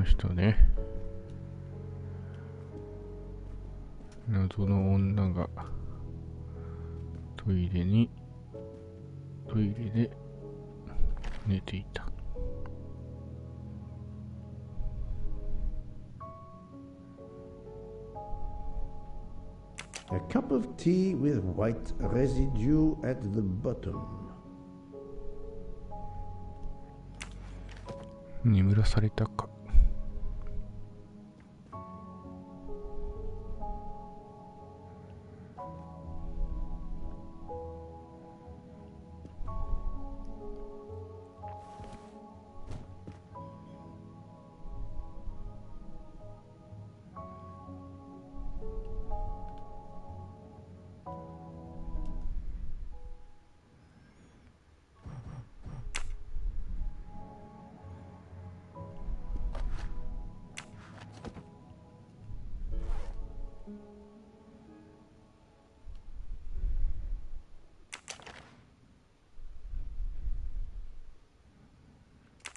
の人ね。謎の女がトイレで寝ていた。A cup of tea with white residue at the bottom. 眠らされたか。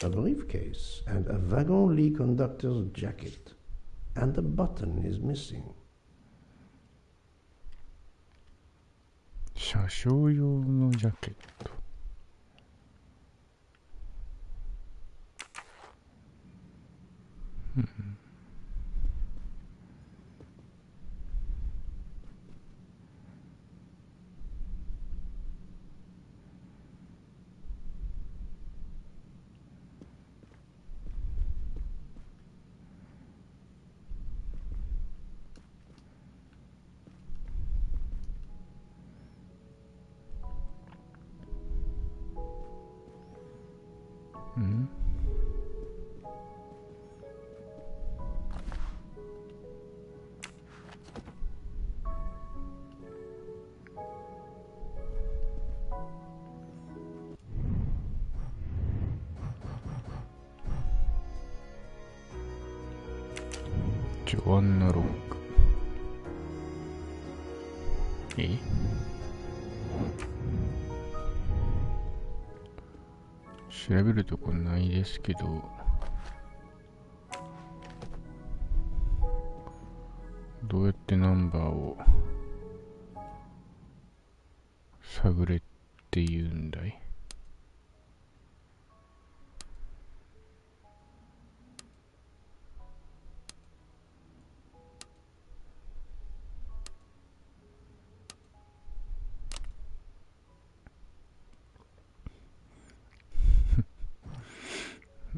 A briefcase and a wagon-lee conductor's jacket, and a button is missing. 車掌用のジャケット。ジョアンナ・ロック。調べるとこないですけど、どうやってナンバーを探れって言うんだい？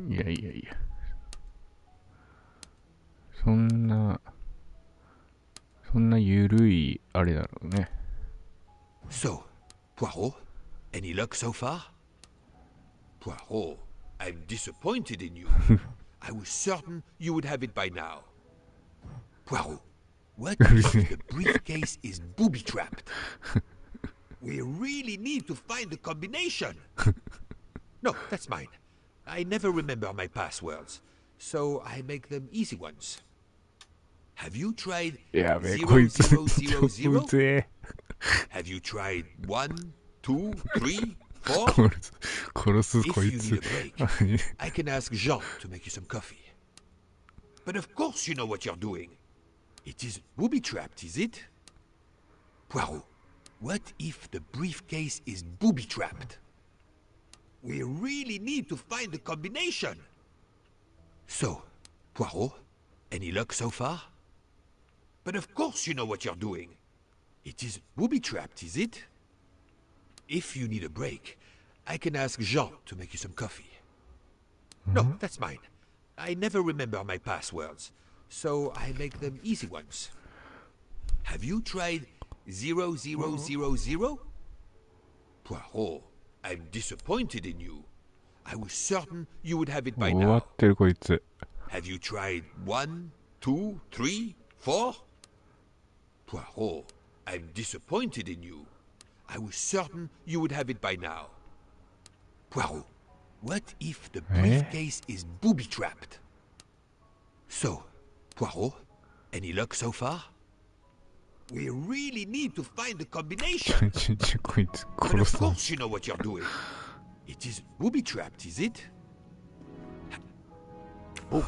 いやいやいや、そんなゆるいあれだろうね。So, Poirot, any luck so far? Poirot, I'm disappointed in you. I was certain you would have it by now. Poirot, what if the briefcase is booby-trapped? We really need to find the combination. No, that's mine. I never remember my passwords, so I make them easy ones. Have you tried やべえ、こいつ0000? Have you tried 1, 2, 3, 4? 殺すこ If い you つ need a break, I can ask Jean to make you some coffee. But of course you know what you're doing. It isn't booby-trapped, is it? Poirot, what if the briefcase is booby-trapped? We really need to find the combination. So, Poirot, any luck so far? But of course you know what you're doing. It isn't booby-trapped, is it? If you need a break, I can ask Jean to make you some coffee. No, that's mine. I never remember my passwords, so I make them easy ones. Have you tried 0000? Poirot, I'm disappointed in you. I was certain you would have it by 終わ now. ってるこいつ。 Have you tried 1, 2, 3, 4? Poirot, I'm disappointed in you. I was certain you would have it by now. Poirot, what if the briefcase is booby-trapped? So, Poirot, any luck so far? We really need to find the combination. こいつ But 殺 of す。 course you know what you're doing. It isn't booby-trapped, is it? Oh,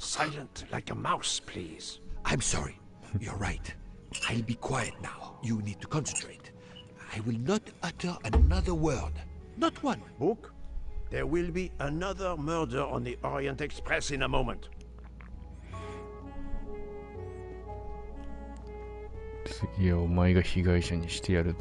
Silent like a mouse, please. I'm sorry. You're right. I'll be quiet now. You need to concentrate. I will not utter another word. Not one. Book, there will be another murder on the Orient Express in a moment. 次はお前が被害者にしてやる。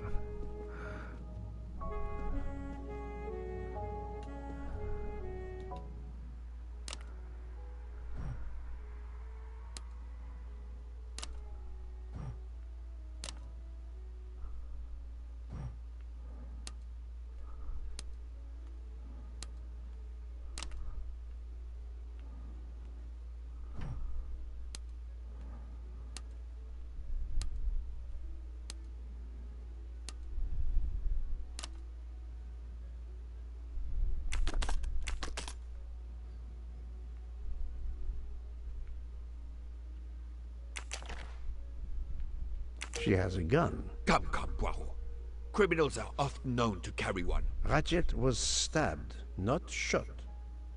She has a gun. Come, Poirot. Criminals are often known to carry one. Ratchet was stabbed, not shot.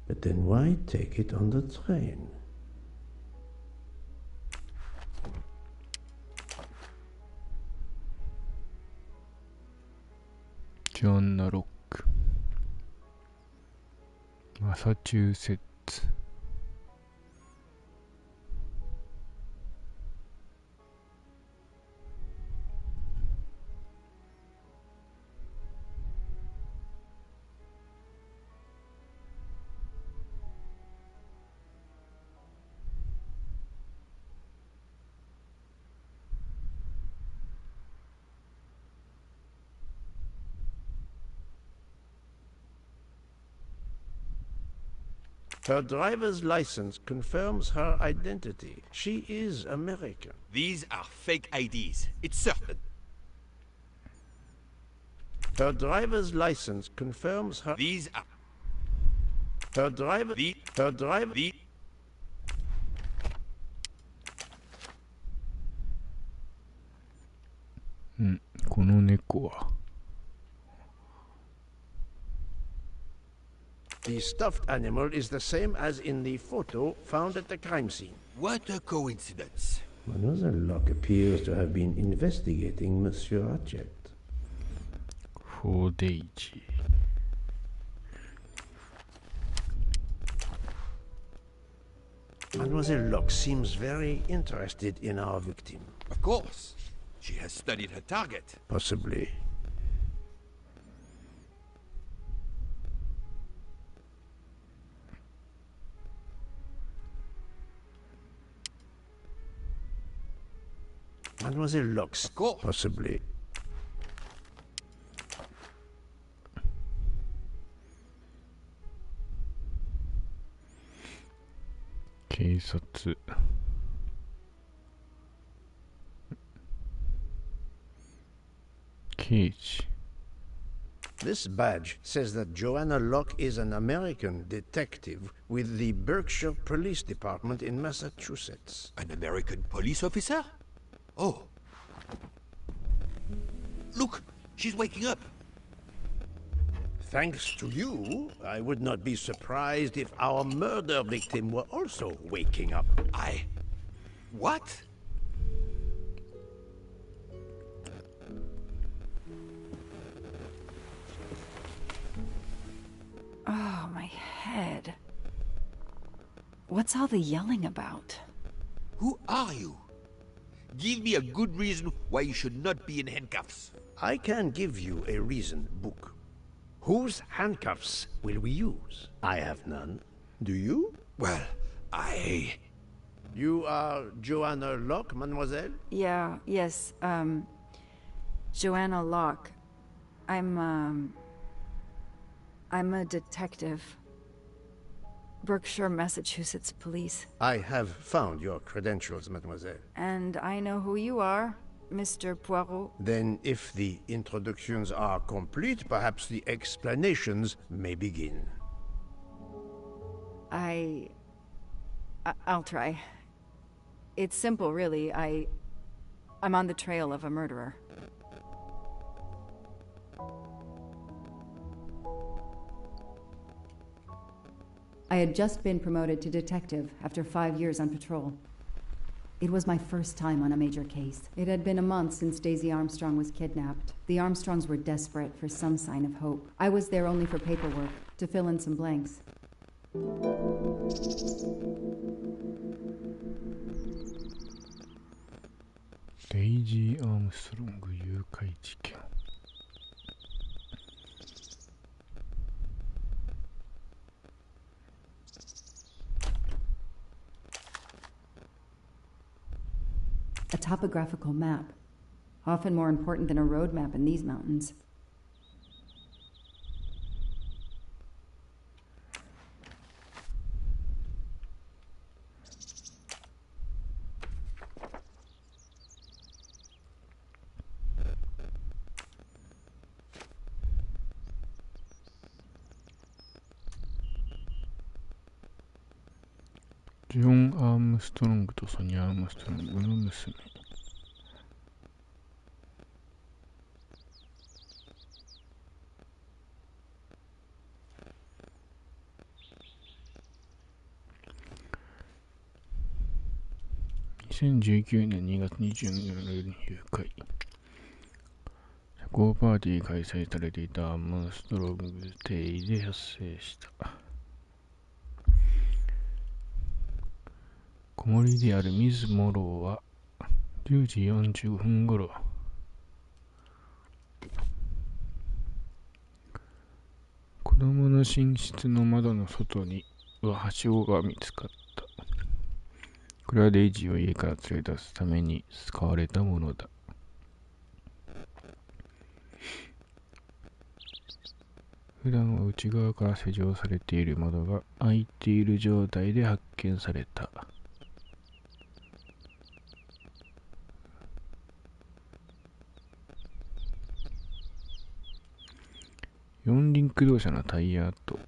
But then why take it on the train? Joanna Lock. マサチューセッツ。Her driver's license confirms her identity. She is American. These are fake IDs. It's certain. Her driver's license confirms her... These are... Her driver... The... Her driver... The... この猫は The stuffed animal is the same as in the photo found at the crime scene. What a coincidence. Mademoiselle Locke appears to have been investigating Monsieur Ratchet. 4デイジー Mademoiselle Locke seems very interested in our victim. Of course. She has studied her target. Possibly. Mademoiselle Locke's... Of course. Possibly. Cage. This badge says that Joanna Locke is an American detective with the Berkshire Police Department in Massachusetts. An American police officer? Oh. Look, she's waking up. Thanks to you, I would not be surprised if our murder victim were also waking up. What? Oh, my head. What's all the yelling about? Who are you? Give me a good reason why you should not be in handcuffs. I can give you a reason, Book. Whose handcuffs will we use? I have none. Do you? Well, You are Joanna Locke, mademoiselle? Yes, Joanna Locke. I'm a detective. Berkshire, Massachusetts Police. I have found your credentials, mademoiselle. And I know who you are, Mr. Poirot. Then, if the introductions are complete, perhaps the explanations may begin. I'll try. It's simple, really. I'm on the trail of a murderer. I had just been promoted to detective after 5 years on patrol. It was my first time on a major case. It had been a month since Daisy Armstrong was kidnapped. The Armstrongs were desperate for some sign of hope. I was there only for paperwork, to fill in some blanks. デイジー・アームストロング誘拐事件。A topographical map, often more important than a road map in these mountains.ジョン・アームストロングとソニア・アームストロングの娘。2019年2月22日の夜に誘拐。社交パーティー開催されていたアームストロング邸で発生した。子守であるミズ・モローは10時45分ごろ、子供の寝室の窓の外にははしごが見つかった。これはデイジーを家から連れ出すために使われたものだ。普段は内側から施錠されている窓が開いている状態で発見された。四輪駆動車のタイヤと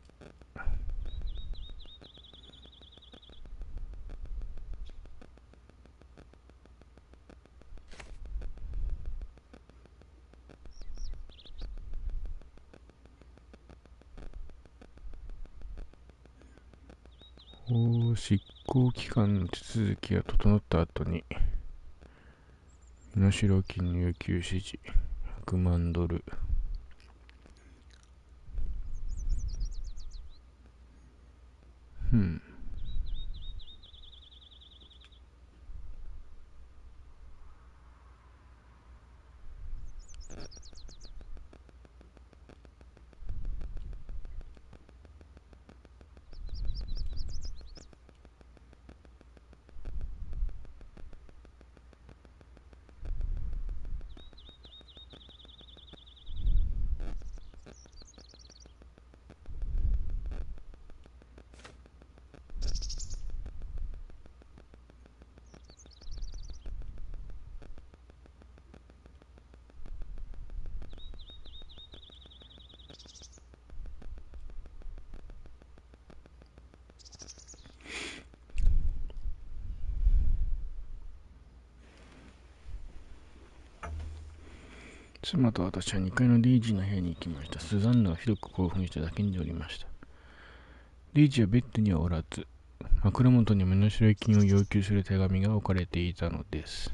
執行機関の手続きが整った後に身代金の要求指示100万ドル。妻と私は2階のデイジーの部屋に行きました。スザンヌはひどく興奮して叫んでおりました。デイジーはベッドにはおらず、枕元に身代金を要求する手紙が置かれていたのです。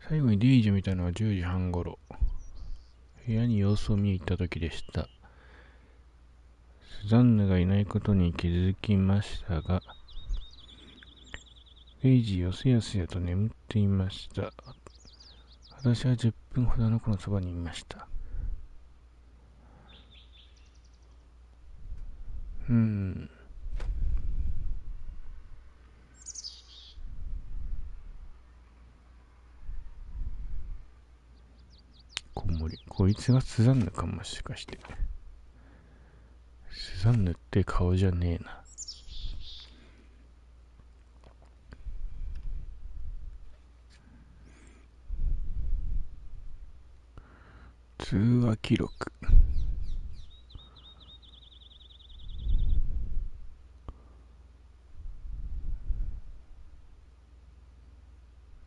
最後にデイジーを見たのは10時半ごろ。部屋に様子を見に行った時でした。スザンヌがいないことに気づきましたが、デイジーはすやすやと眠っていました。私は10分ほどあの子のそばにいました。子守。こいつがスザンヌかもしかして。スザンヌって顔じゃねえな。通話記録。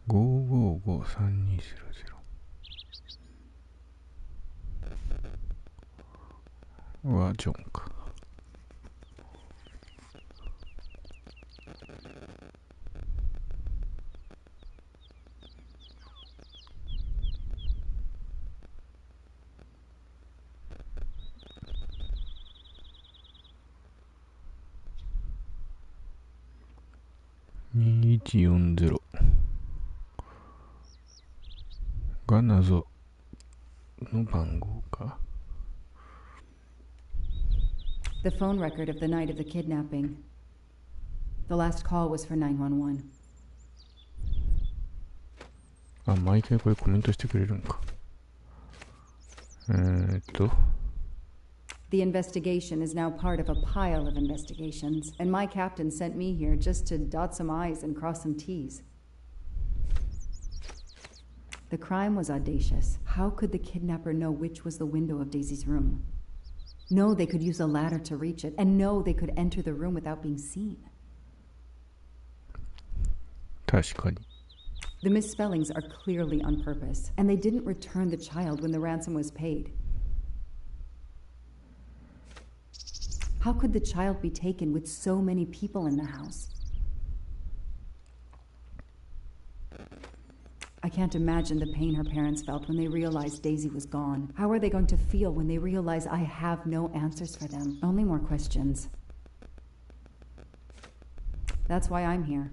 5553200。はジョンか。2140が謎の番号か。The phone record of the night of the kidnapping. The last call was for 911. あ、毎回これコメントしてくれるんか。The investigation is now part of a pile of investigations, and my captain sent me here just to dot some I's and cross some T's. The crime was audacious. How could the kidnapper know which was the window of Daisy's room? No, they could use a ladder to reach it, and no, they could enter the room without being seen. 確かに。The misspellings are clearly on purpose, and they didn't return the child when the ransom was paid. How could the child be taken with so many people in the house? I can't imagine the pain her parents felt when they realized Daisy was gone. How are they going to feel when they realize I have no answers for them? Only more questions. That's why I'm here.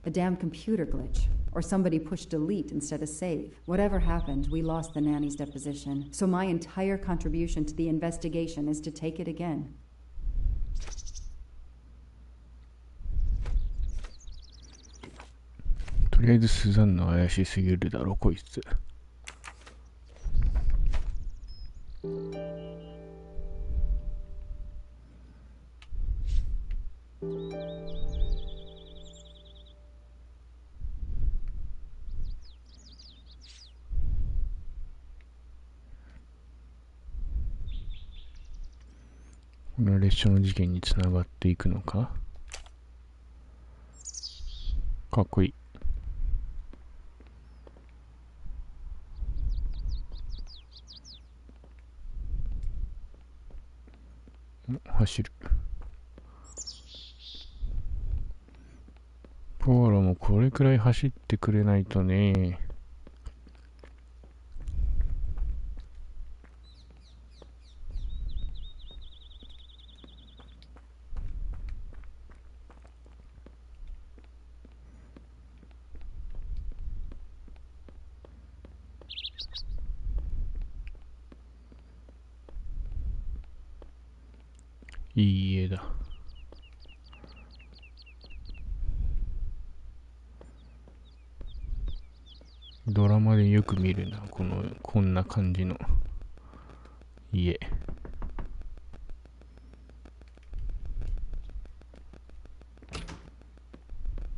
A damn computer glitch. Or somebody pushed delete instead of save. Whatever happened, we lost the nanny's deposition. So my entire contribution to the investigation is to take it again. とりあえずスザンヌ怪しすぎるだろこいつ。この列車の事件につながっていくのか。かっこいい。走る。ポアロもこれくらい走ってくれないとね。いい家だ。ドラマでよく見るな、こんな感じの家。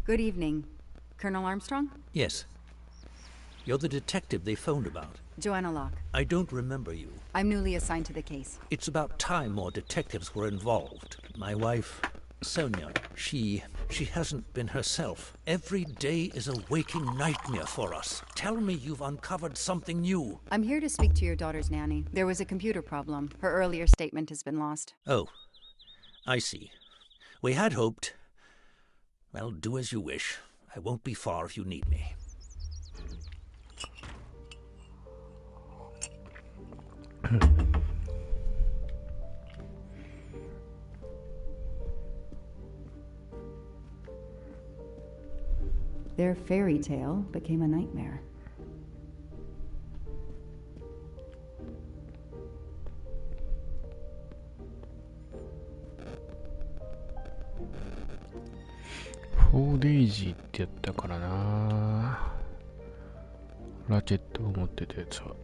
Good evening. Colonel Armstrong? Yes. You're the detective they phoned about. Joanna Locke. I don't remember you. I'm newly assigned to the case. It's about time more detectives were involved. My wife, Sonia, she hasn't been herself. Every day is a waking nightmare for us. Tell me you've uncovered something new. I'm here to speak to your daughter's nanny. There was a computer problem. Her earlier statement has been lost. Oh, I see. We had hoped. Well, do as you wish. I won't be far if you need me. Their fairy tale became a nightmare.4デイジーってやったからな。ラチェットを持ってたやつは。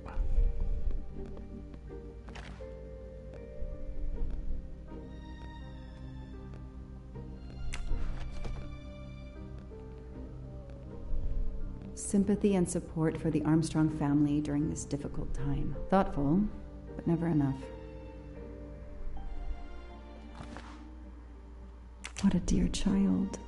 Sympathy and support for the Armstrong family during this difficult time. Thoughtful, but never enough. What a dear child.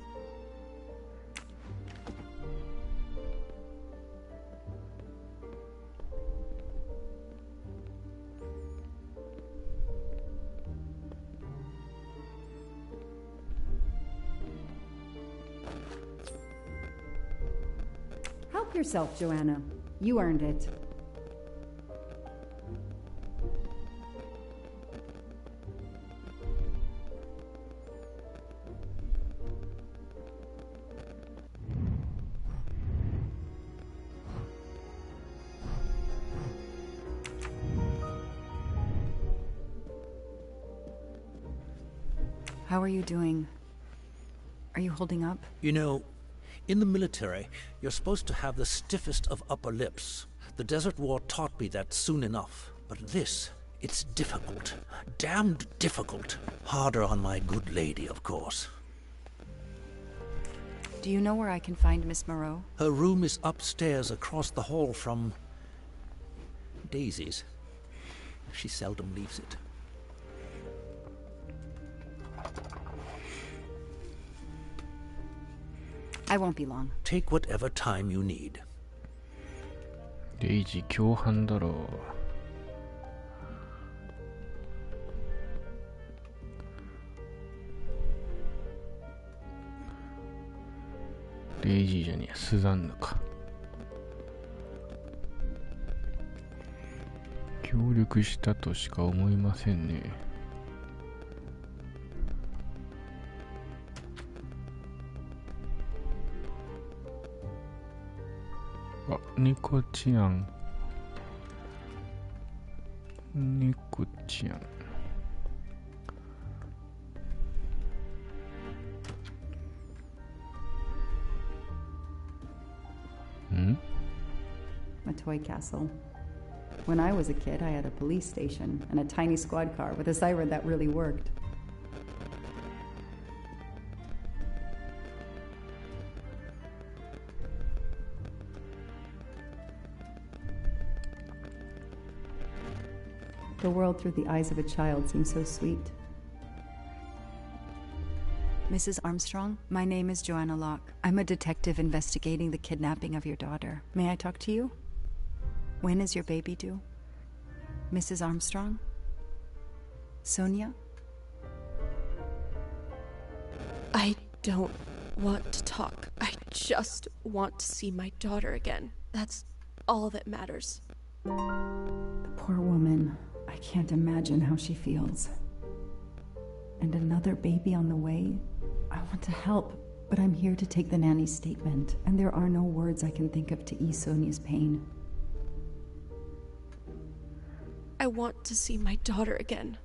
Help yourself, Joanna. You earned it. How are you doing? Are you holding up? You know, in the military, you're supposed to have the stiffest of upper lips. The Desert War taught me that soon enough. But this, it's difficult. Damned difficult. Harder on my good lady, of course. Do you know where I can find Miss Moreau? Her room is upstairs across the hall from Daisy's. She seldom leaves it. I won't be long. Take whatever time you need. デイジー共犯だろう。デイジーじゃねえ、スザンヌか。協力したとしか思いませんね。あ、猫ちゃん。猫ちゃん。A toy castle. When I was a kid, I had a police station and a tiny squad car with a siren that really worked. The world through the eyes of a child seems so sweet. Mrs. Armstrong, my name is Joanna Locke. I'm a detective investigating the kidnapping of your daughter. May I talk to you? When is your baby due? Mrs. Armstrong? Sonia? I don't want to talk. I just want to see my daughter again. That's all that matters. The poor woman. I can't imagine how she feels. And another baby on the way? I want to help, but I'm here to take the nanny's statement, and there are no words I can think of to ease Sonia's pain. I want to see my daughter again.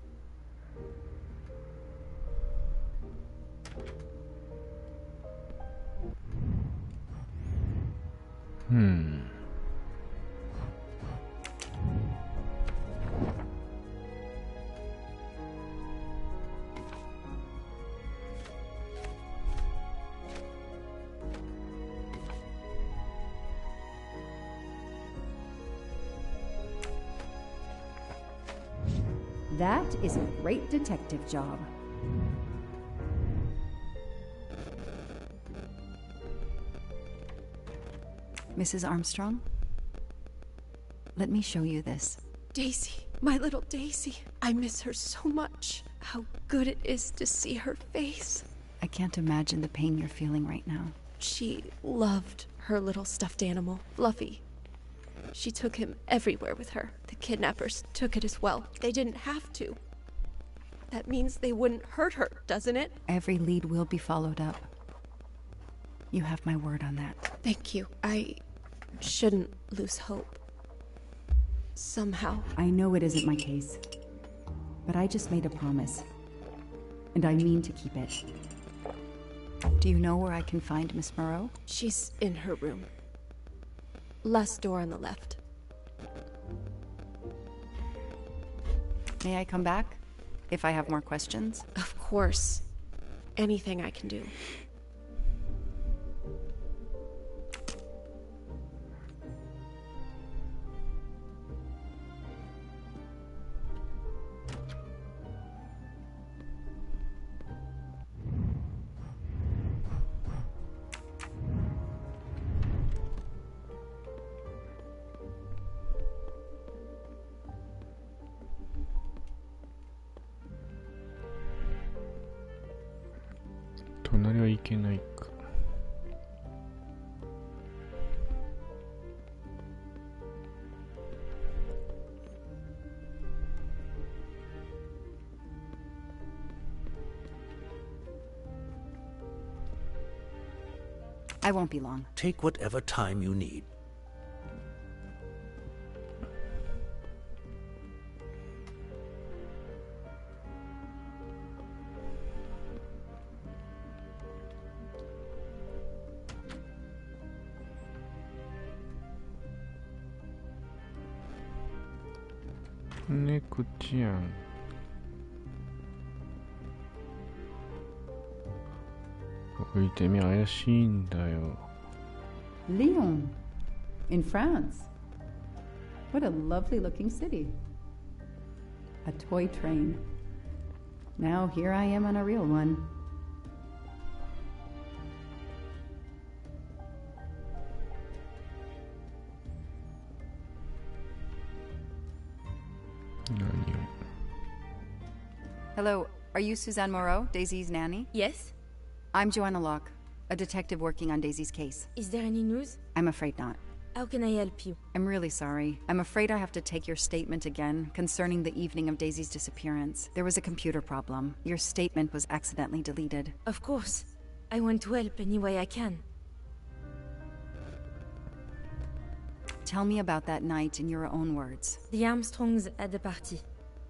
That is a great detective job. Mrs. Armstrong? Let me show you this. Daisy, my little Daisy. I miss her so much. How good it is to see her face. I can't imagine the pain you're feeling right now. She loved her little stuffed animal, Fluffy. She took him everywhere with her. The kidnappers took it as well. They didn't have to. That means they wouldn't hurt her, doesn't it? Every lead will be followed up. You have my word on that. Thank you. I shouldn't lose hope. Somehow. I know it isn't my case, but I just made a promise, and I mean to keep it. Do you know where I can find Miss Moreau? She's in her room. Last door on the left. May I come back if I have more questions? Of course. Anything I can do.隣はいけないか。I won't be long. Take whatever time you need. Neko-chan. Lyon, in France. What a lovely looking city. A toy train. Now here I am on a real one. Hello, are you Suzanne Moreau, Daisy's nanny? Yes? I'm Joanna Locke, a detective working on Daisy's case. Is there any news? I'm afraid not. How can I help you? I'm really sorry. I'm afraid I have to take your statement again concerning the evening of Daisy's disappearance. There was a computer problem. Your statement was accidentally deleted. Of course. I want to help any way I can. Tell me about that night in your own words. The Armstrongs had a party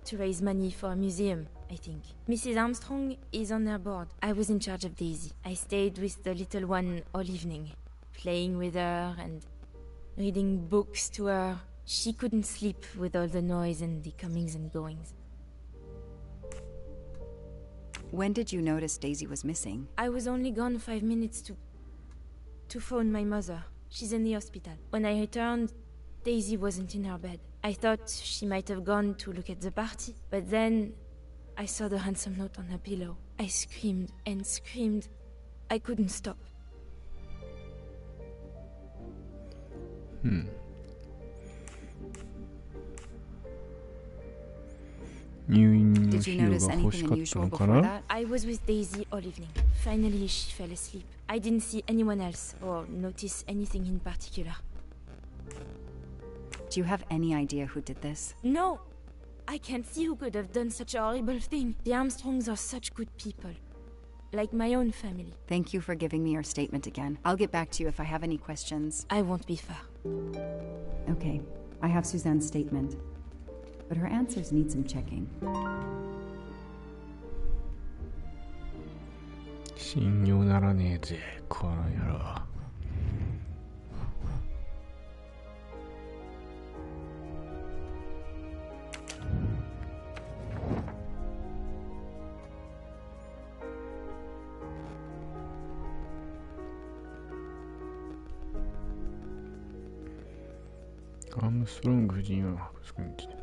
to raise money for a museum, I think. Mrs. Armstrong is on their board. I was in charge of Daisy. I stayed with the little one all evening, playing with her and reading books to her. She couldn't sleep with all the noise and the comings and goings. When did you notice Daisy was missing? I was only gone 5 minutes to phone my mother. She's in the hospital. When I returned, Daisy wasn't in her bed. I thought she might have gone to look at the party, but then I saw the ransom note on her pillow. I screamed and screamed. I couldn't stop. Did you notice anything unusual before that? I was with Daisy all evening. Finally, she fell asleep. I didn't see anyone else or notice anything in particular. Do you have any idea who did this? No! I can't see who could have done such a horrible thing. The Armstrongs are such good people. Like my own family. Thank you for giving me your statement again. I'll get back to you if I have any questions. I won't be far. Okay, I have Suzanne's statement. But her answers need some checking. 信用ならねえぜ、この野郎。アームストロング夫人は博物館に来て。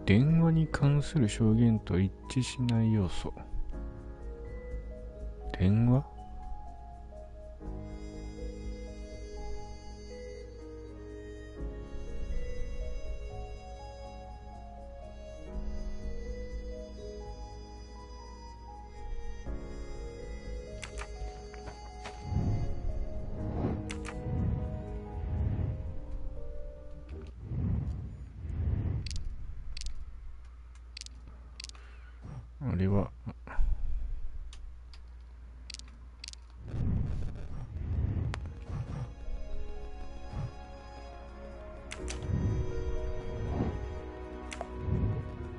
電話に関する証言と一致しない要素。電話？あれは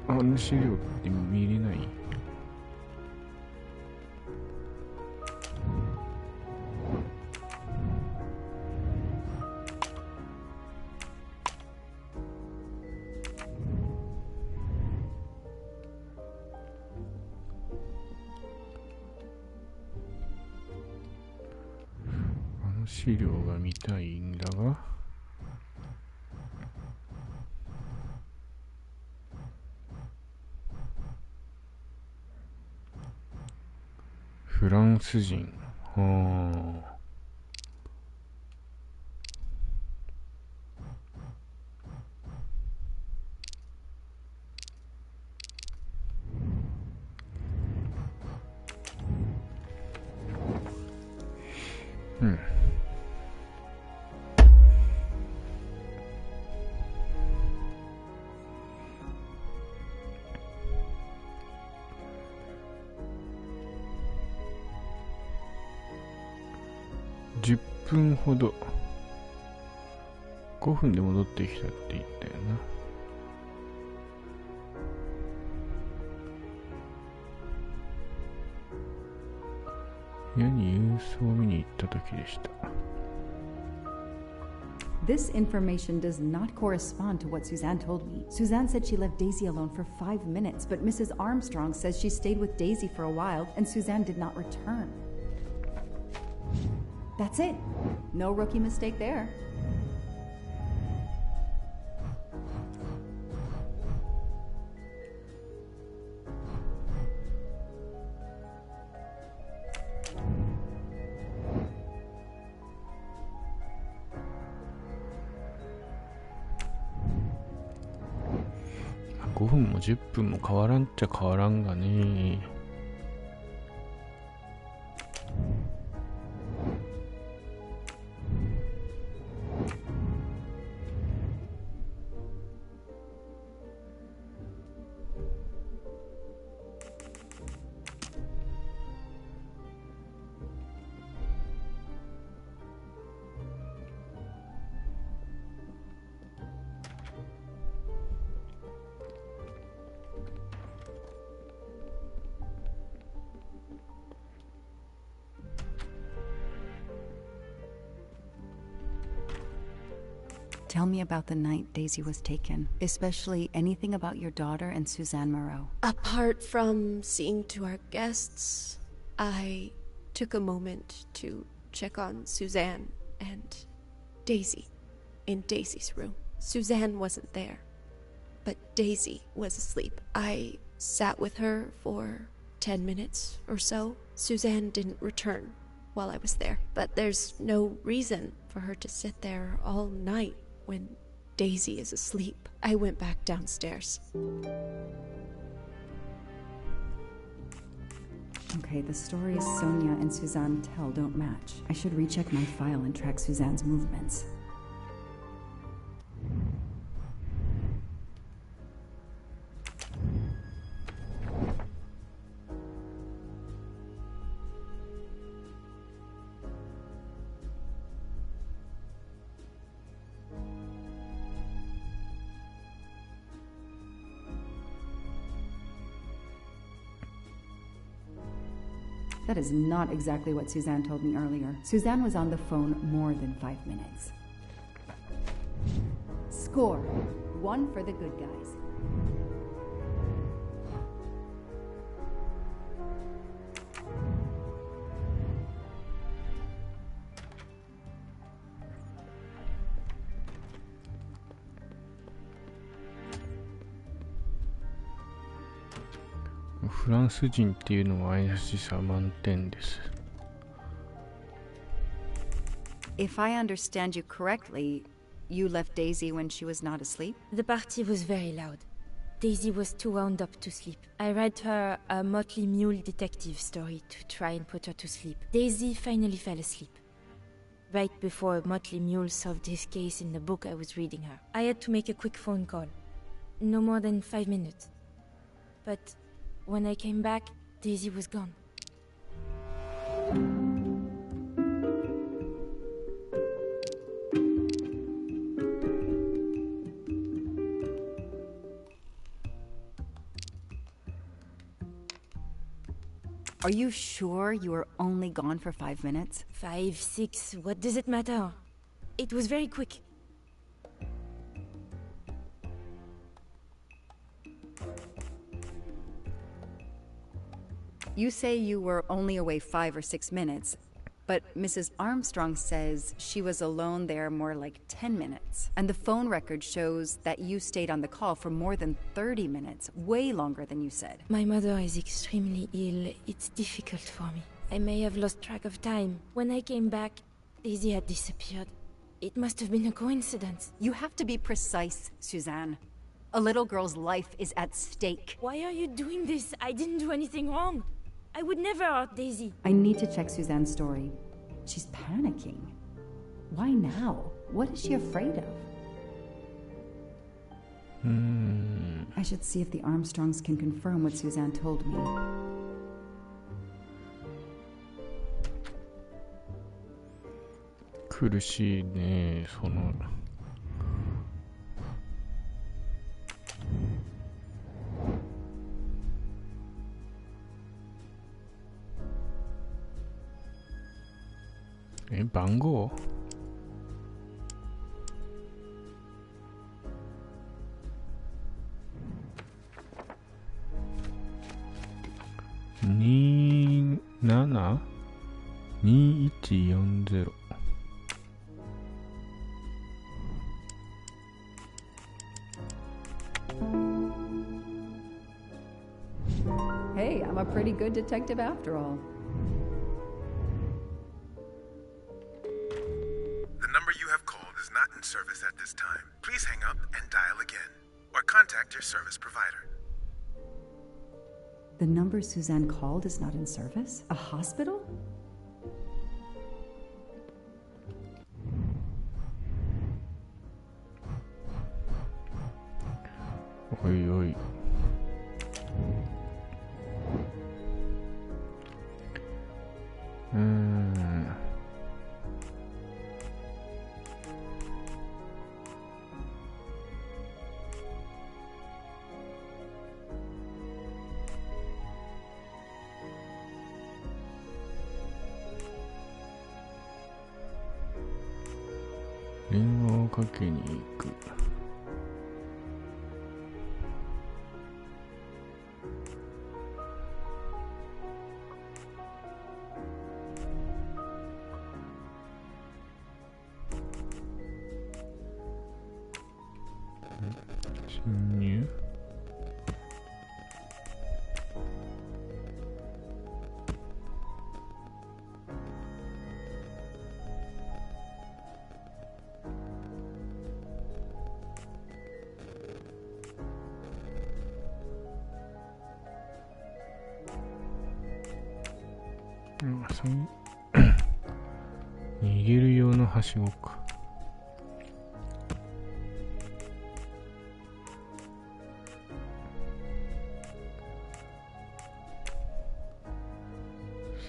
あの資料って見れない？資料が見たいんだが、フランス人。はあ。うん。10分ほど。5分で戻ってきたって言ったよな。部屋に郵送を見に行った時でした。This information does not correspond to what Suzanne told me. Suzanne said she left Daisy alone for 5 minutes, but Mrs. Armstrong says she stayed with Daisy for a while and Suzanne did not return. That's it. No rookie mistake there.5分も10分も変わらんっちゃ変わらんがね。Tell me about the night Daisy was taken, especially anything about your daughter and Suzanne Moreau. Apart from seeing to our guests, I took a moment to check on Suzanne and Daisy in Daisy's room. Suzanne wasn't there, but Daisy was asleep. I sat with her for 10 minutes or so. Suzanne didn't return while I was there, but there's no reason for her to sit there all night when Daisy is asleep. I went back downstairs. Okay, the stories Sonia and Suzanne tell don't match. I should recheck my file and track Suzanne's movements. That is not exactly what Suzanne told me earlier. Suzanne was on the phone more than 5 minutes. Score. 1 for the good guys. フランス人っていうのは怪しさ満点です。If I understand you correctly, you left Daisy when she was not asleep? The party was very loud. Daisy was too wound up to sleep. I read her a Motley Mule detective story to try and put her to sleep. Daisy finally fell asleep. Right before Motley Mule solved his case in the book I was reading her. I had to make a quick phone call. No more than 5 minutes. But when I came back, Daisy was gone. Are you sure you were only gone for 5 minutes? 5, 6, what does it matter? It was very quick. You say you were only away 5 or 6 minutes, but Mrs. Armstrong says she was alone there more like 10 minutes. And the phone record shows that you stayed on the call for more than 30 minutes, way longer than you said. My mother is extremely ill. It's difficult for me. I may have lost track of time. When I came back, Daisy had disappeared. It must have been a coincidence. You have to be precise, Suzanne. A little girl's life is at stake. Why are you doing this? I didn't do anything wrong. I would never hurt Daisy. I need to check Suzanne's story. She's panicking. Why now? What is she afraid of? I should see if the Armstrongs can confirm what Suzanne told me. 방고? 니 나나 2140. Hey, I'm a pretty good detective after all. The number you have called is not in service at this time. Please hang up and dial again, or contact your service provider. The number Suzanne called is not in service? A hospital? Oi, oi.電話をかけに行く。侵入。そういう逃げる用のはしごか。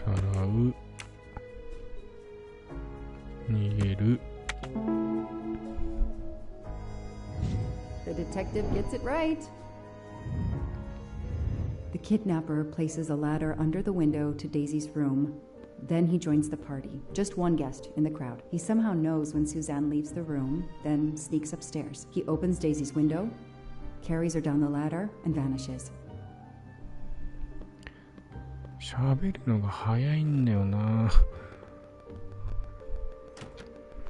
さらう。逃げる。The detective gets it right. The kidnapper places a ladder under the window to Daisy's room. Then he joins the party, just one guest in the crowd. He somehow knows when Suzanne leaves the room, then sneaks upstairs. He opens Daisy's window, carries her down the ladder, and vanishes. 喋るのが早いんだよな。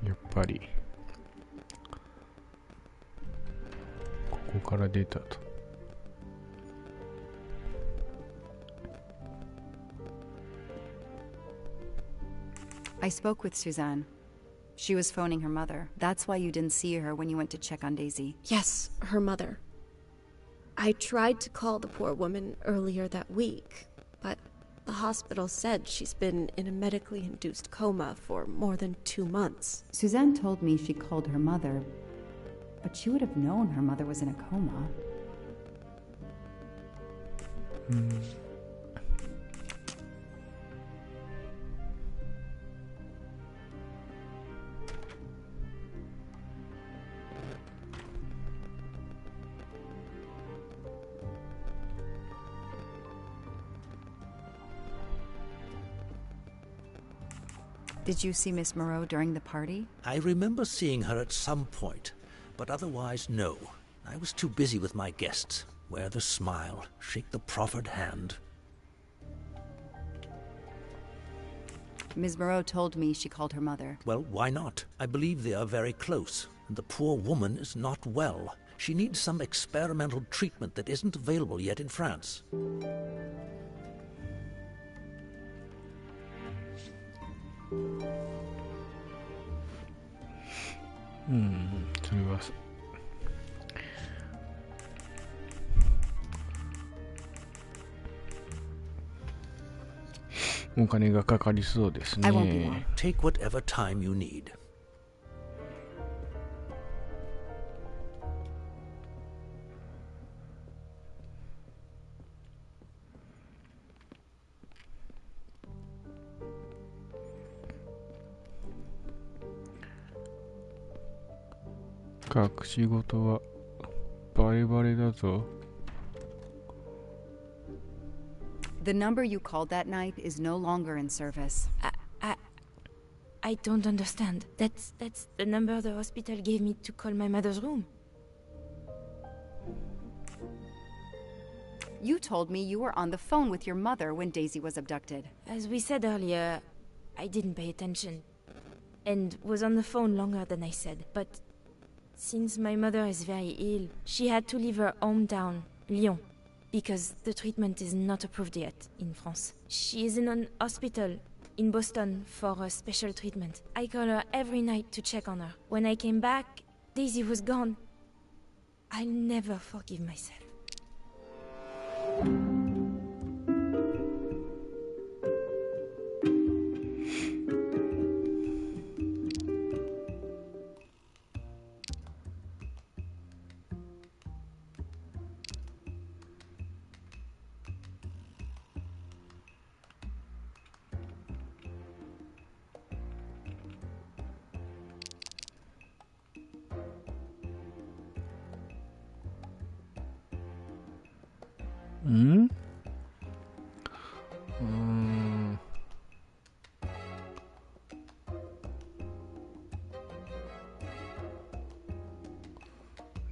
やっぱりここから出たと。I spoke with Suzanne. She was phoning her mother. That's why you didn't see her when you went to check on Daisy. Yes, her mother. I tried to call the poor woman earlier that week, but the hospital said she's been in a medically induced coma for more than 2 months. Suzanne told me she called her mother, but she would have known her mother was in a coma. Did you see Miss Moreau during the party? I remember seeing her at some point, but otherwise no. I was too busy with my guests. Wear the smile, shake the proffered hand. Ms. Moreau told me she called her mother. Well, why not? I believe they are very close, and the poor woman is not well. She needs some experimental treatment that isn't available yet in France. それはお金がかかりそうですね。 I won't be long. Take whatever time you need. 隠し事はバレバレだぞ。 The number you called that night is no longer in service. I don't understand. That's the number the hospital gave me to call my mother's room. You told me you were on the phone with your mother when Daisy was abducted. As we said earlier, I didn't pay attention and was on the phone longer than I said. But since my mother is very ill, she had to leave her hometown, Lyon, because the treatment is not approved yet in France. She is in an hospital in Boston for a special treatment. I call her every night to check on her. When I came back, Daisy was gone. I'll never forgive myself. Hmm?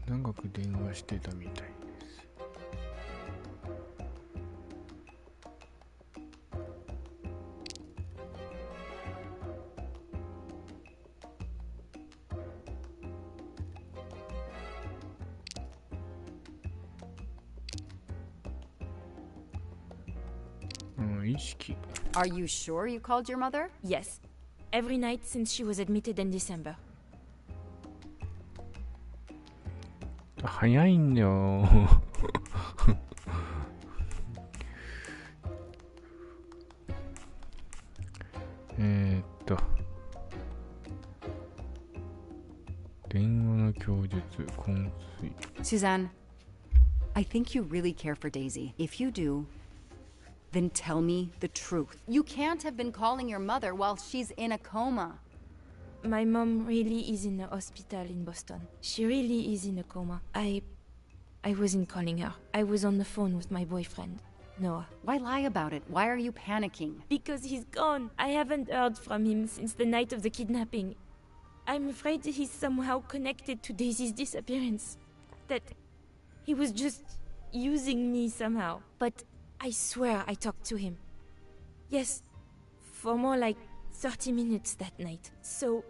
長く電話してたみたいです。意識。 Are you sure you called your mother? Yes, every night since she was admitted in December. 早いんだよ。電話の供述、昏睡。 Suzanne, I think you really care for Daisy. If you do, then tell me the truth. You can't have been calling your mother while she's in a coma. My mom really is in a hospital in Boston. She really is in a coma. I wasn't calling her. I was on the phone with my boyfriend, Noah. Why lie about it? Why are you panicking? Because he's gone. I haven't heard from him since the night of the kidnapping. I'm afraid he's somehow connected to Daisy's disappearance. That he was just using me somehow. But I swear I talked to him. Yes, for more like 30 minutes that night. So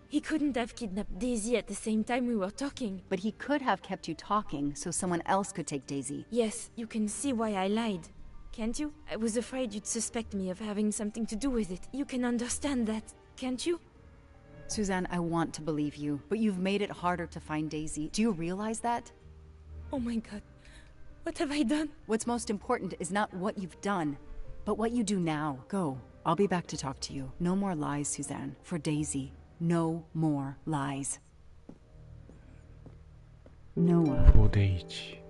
he couldn't have kidnapped Daisy at the same time we were talking. But he could have kept you talking so someone else could take Daisy. Yes, you can see why I lied. Can't you? I was afraid you'd suspect me of having something to do with it. You can understand that, can't you? Suzanne, I want to believe you, but you've made it harder to find Daisy. Do you realize that? Oh my god. What have I done? What's most important is not what you've done, but what you do now. Go. I'll be back to talk to you. No more lies, Suzanne. For Daisy. No more lies. Noah. For Daisy.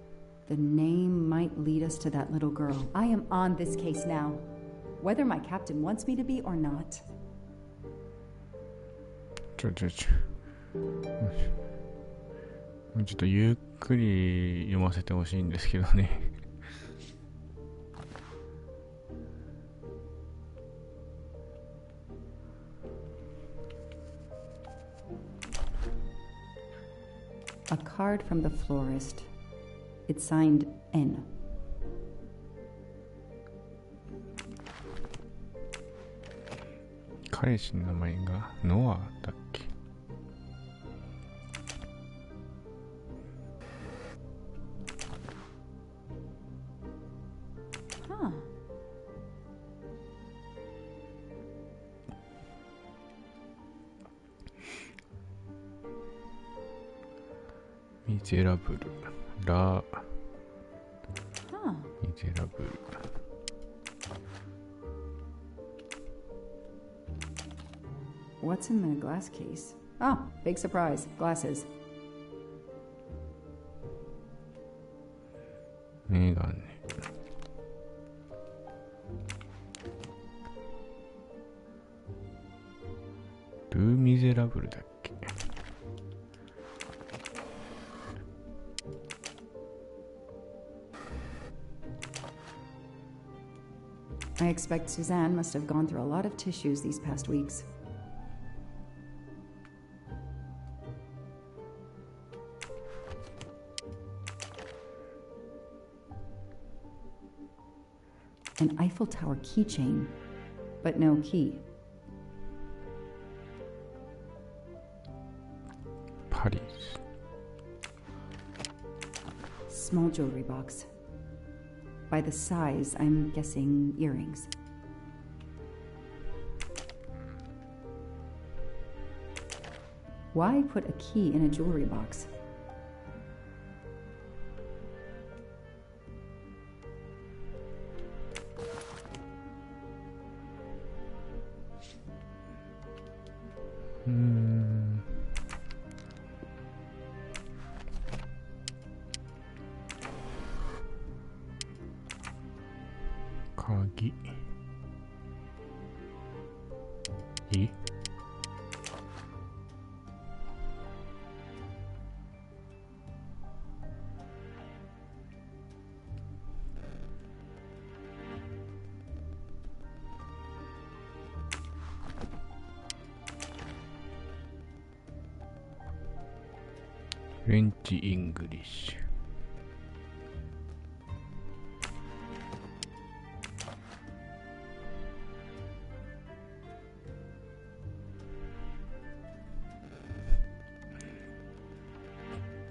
The name might lead us to that little girl. I am on this case now, whether my captain wants me to be or not. ちょっとゆっくり読ませてほしいんですけどね。A card from the florist. It's signed N. 彼氏の名前がノアだっけ。Huh. ミゼラブル、ラ、 Huh. ミゼラブル。What's in the glass case? Ah, big surprise. Glasses. メガネ。ルー・ミゼラブルだっけ。I expect Suzanne must have gone through a lot of tissues these past weeks. An Eiffel Tower keychain, but no key. パリス。 Small jewelry box. By the size, I'm guessing earrings. Why put a key in a jewelry box?鍵。え？フレンチ・イングリッシュ。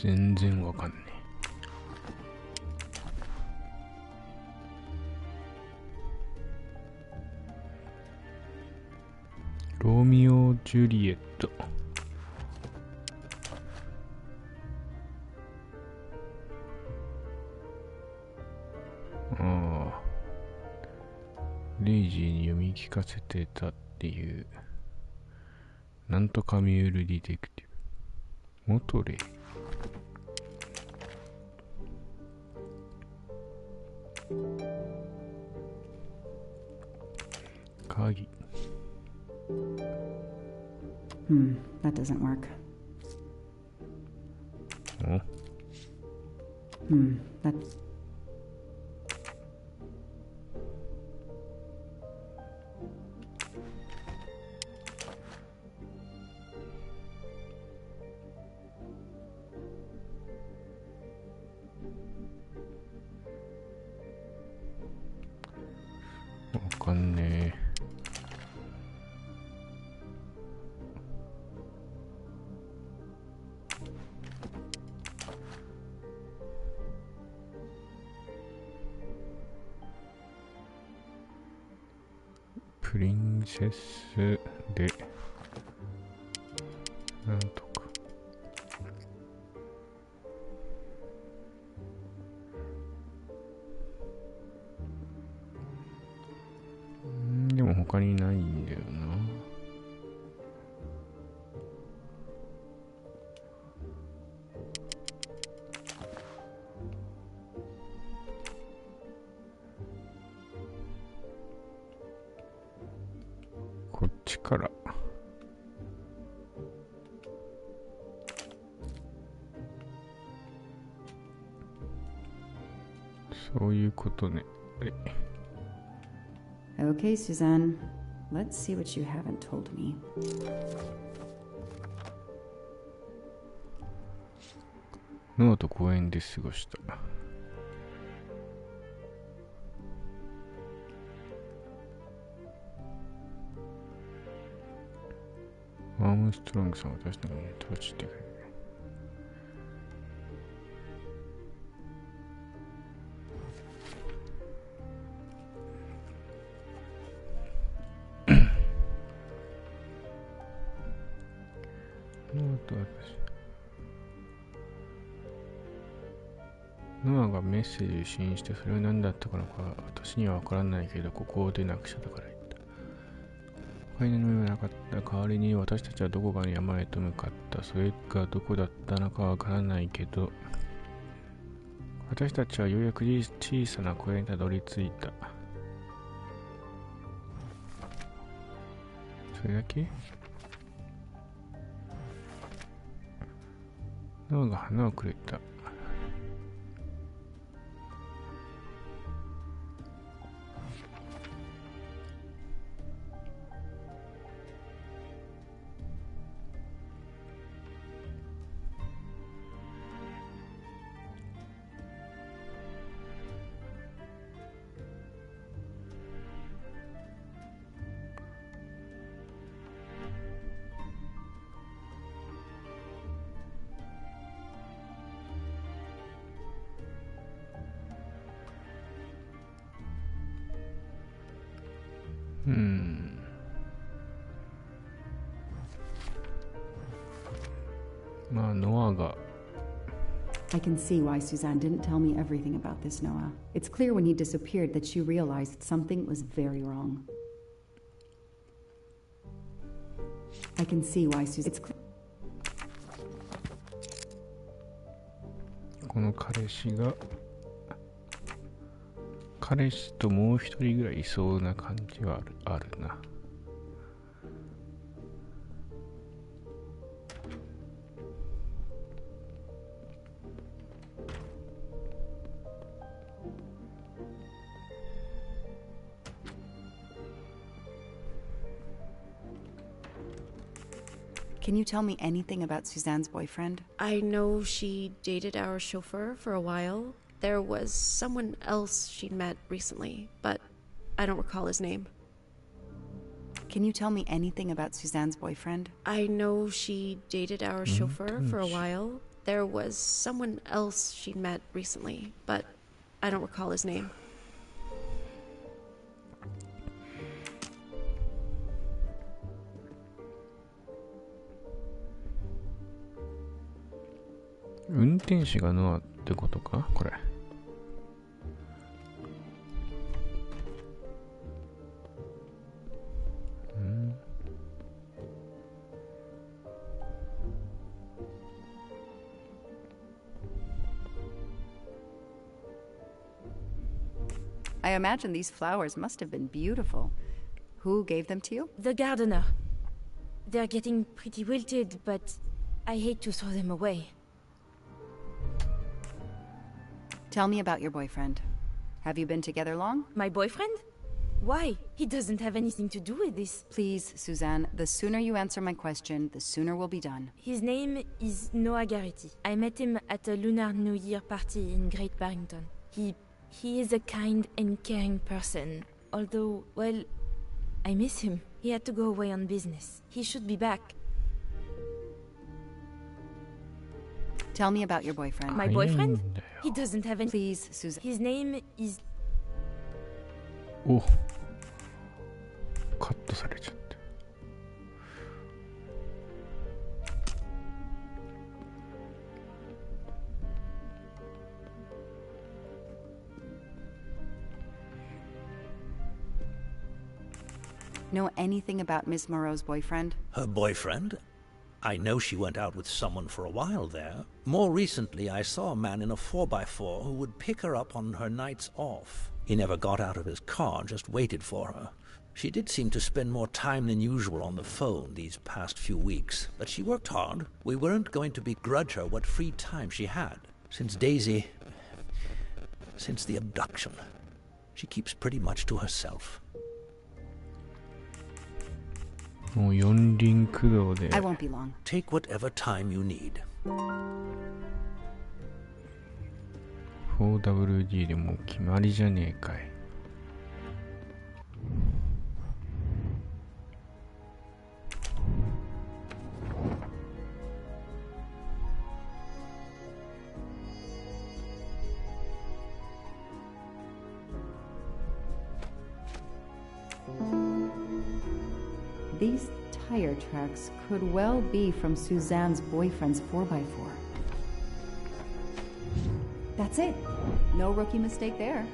全然わかんねえ。ローミオ・ジュリエット。ああ。レイジーに読み聞かせてたっていう。なんとかミュール・ディテクティブ。元レイ。鍵。That doesn't work. お？ That...わかんねえ。プリンセスでなんとか。でも他にないんだよな。こっちからそういうことね。Okay, Suzanne. Let's see what you haven't told me. ノアと公園で過ごした。アームストロングさんは私の目に閉じてくれる。ノアがメッセージを信じしてそれは何だったかのか私には分からないけどここを出なくちゃだから言った。他に何もなかった。代わりに私たちはどこかの山へと向かった。それがどこだったのかわからないけど、私たちはようやく小さな小屋にたどり着いた。それだけ？ノアが花をくれた。まあノアが I can see why Suzanne didn't tell me everything about this, Noah. It's clear when he disappeared that she realized something was very wrong. I can see why Suzanne... It's clear... この彼氏が彼氏ともう一人ぐらいいそうな感じはあるな。Can you tell me anything about Suzanne's boyfriend? I know she dated our chauffeur for a while. There was someone else she'd met recently, but I don't recall his name. Can you tell me anything about Suzanne's boyfriend? I know she dated our chauffeur for a while. There was someone else she'd met recently, but I don't recall his name. Untenshiがノアってことかこれ。I imagine these flowers must have been beautiful. Who gave them to you? The gardener. They're getting pretty wilted, but I hate to throw them away. Tell me about your boyfriend. Have you been together long? My boyfriend? Why? He doesn't have anything to do with this. Please, Suzanne, the sooner you answer my question, the sooner we'll be done. His name is Noah Garrity. I met him at a Lunar New Year party in Great Barrington. He is a kind and caring person. Although, well, I miss him. He had to go away on business. He should be back. Tell me about your boyfriend. My boyfriend? He doesn't have any... Please, Suzanne. His name is... お、カットされちゃって。Know anything about Miss Moreau's boyfriend? Her boyfriend? I know she went out with someone for a while there. More recently, I saw a man in a 4x4 who would pick her up on her nights off. He never got out of his car, just waited for her. She did seem to spend more time than usual on the phone these past few weeks, but she worked hard. We weren't going to begrudge her what free time she had. Since the abduction, she keeps pretty much to herself. もう四輪駆動で I won't be long. Take whatever time you need. 4WD でもう決まりじゃねえかい。These tire tracks could well be from Suzanne's boyfriend's 4x4. That's it. No rookie mistake there.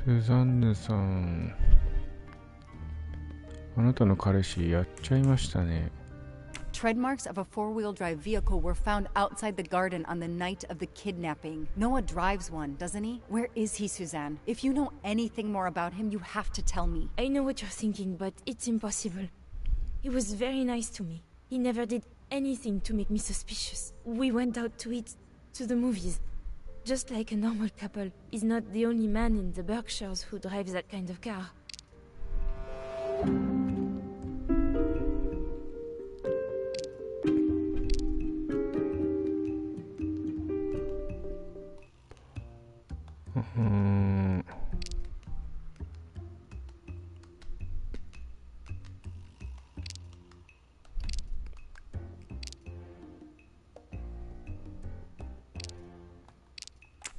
スザンヌさん、あなたの彼氏やっちゃいましたね。Tread marks of a four-wheel drive vehicle were found outside the garden on the night of the kidnapping. Noah drives one, doesn't he? Where is he, Suzanne? If you know anything more about him, you have to tell me. I know what you're thinking, but it's impossible. He was very nice to me. He never did anything to make me suspicious. We went out to eat, to the movies. Just like a normal couple. He's not the only man in the Berkshires who drives that kind of car.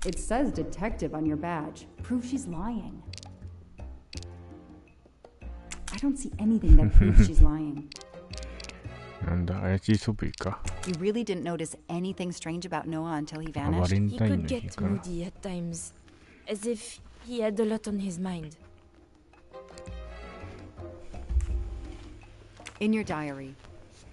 It says detective on your badge. Prove she's lying. I don't see anything that proves she's lying. なんだ、怪しいソプリか。 You really didn't notice anything strange about Noah until he バ vanished? レン He タイン could の日 get かな。 moody at times, as if he had a lot on his mind. In your diary,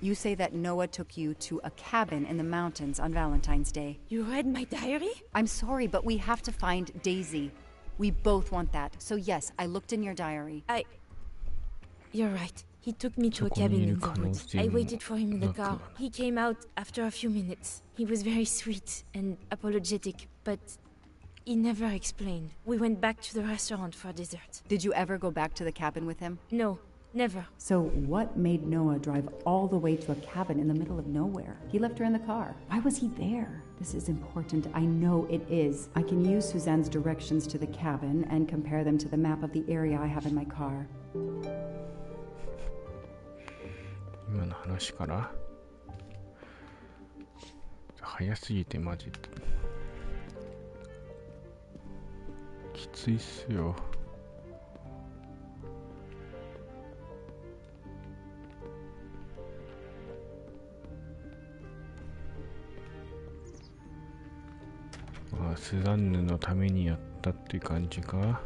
you say that Noah took you to a cabin in the mountains on Valentine's Day. You read my diary? I'm sorry, but we have to find Daisy. We both want that. So yes, I looked in your diary. You're right. He took me to a cabin in the woods. I waited for him in the car. He came out after a few minutes. He was very sweet and apologetic, but he never explained. We went back to the restaurant for dessert. Did you ever go back to the cabin with him? No, never. So what made Noah drive all the way to a cabin in the middle of nowhere? He left her in the car. Why was he there? This is important. I know it is. I can use Suzanne's directions to the cabin and compare them to the map of the area I have in my car. 今の話から早すぎてマジできついっすよ。まあスザンヌのためにやったっていう感じか。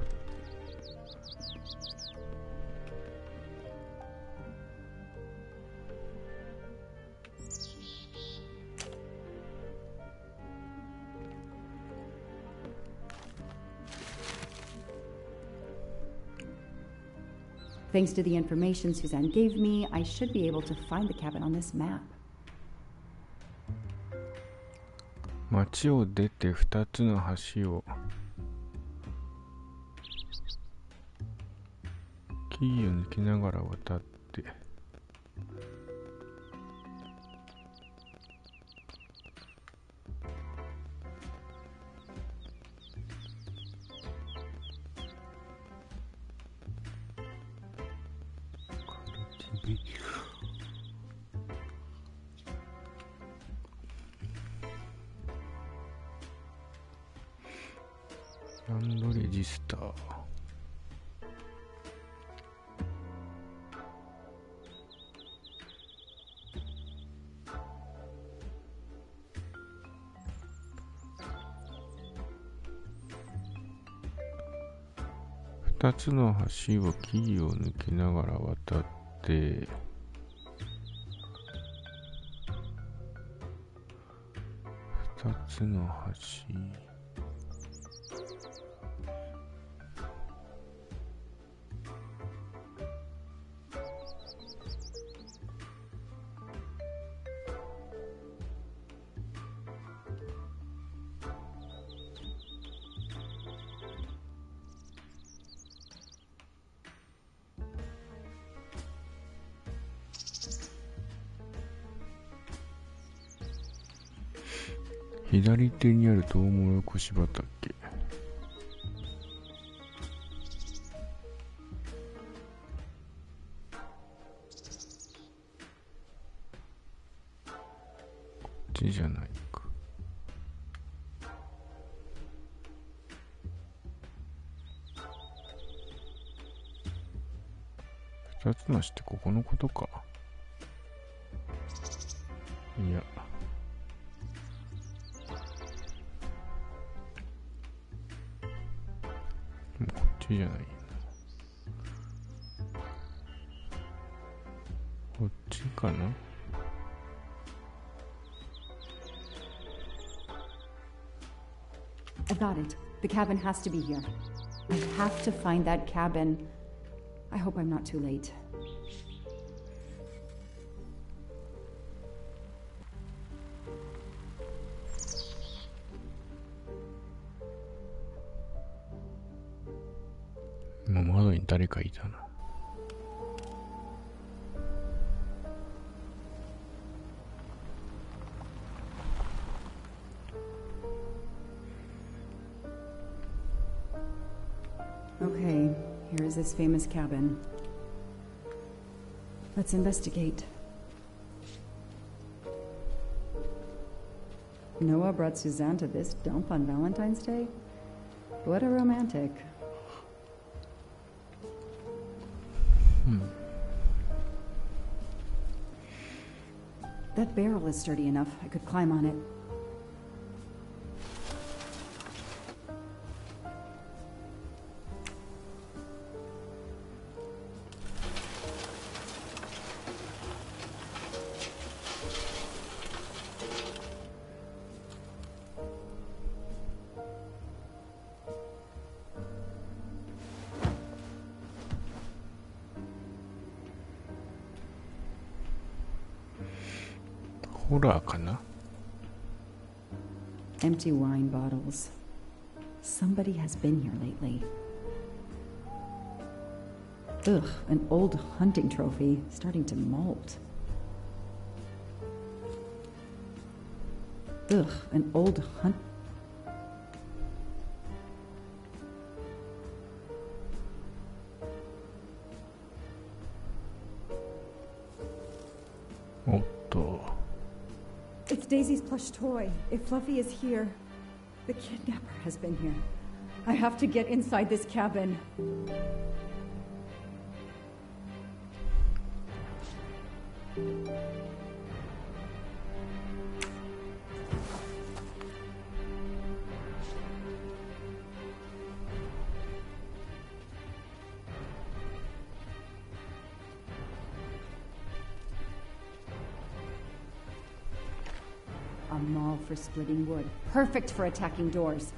Thanks to the information Suzanne gave me, I should be able to find the cabin on this map. 町を出て2つの橋を木々を抜きながら渡ってランドレジスター2つの橋を木々を抜きながら渡って2つの橋左手にあるトウモロコシ畑。こっちじゃないか。二つの足ってここのことか。いや。こっちじゃない。こっちかな。I got it. The cabin has to be here. I have to find that cabin. I hope I'm not too late. Now, 窓に誰かいたな。Okay, here is this famous cabin. Let's investigate. Noah brought Suzanne to this dump on Valentine's Day? What a romantic. That barrel is sturdy enough. I could climb on it. Empty wine bottles. Somebody has been here lately. Ugh, an old hunting trophy starting to molt. Ugh, an old hunt. It's Daisy's plush toy. If Fluffy is here, the kidnapper has been here. I have to get inside this cabin. A maul for splitting wood. Perfect for attacking doors.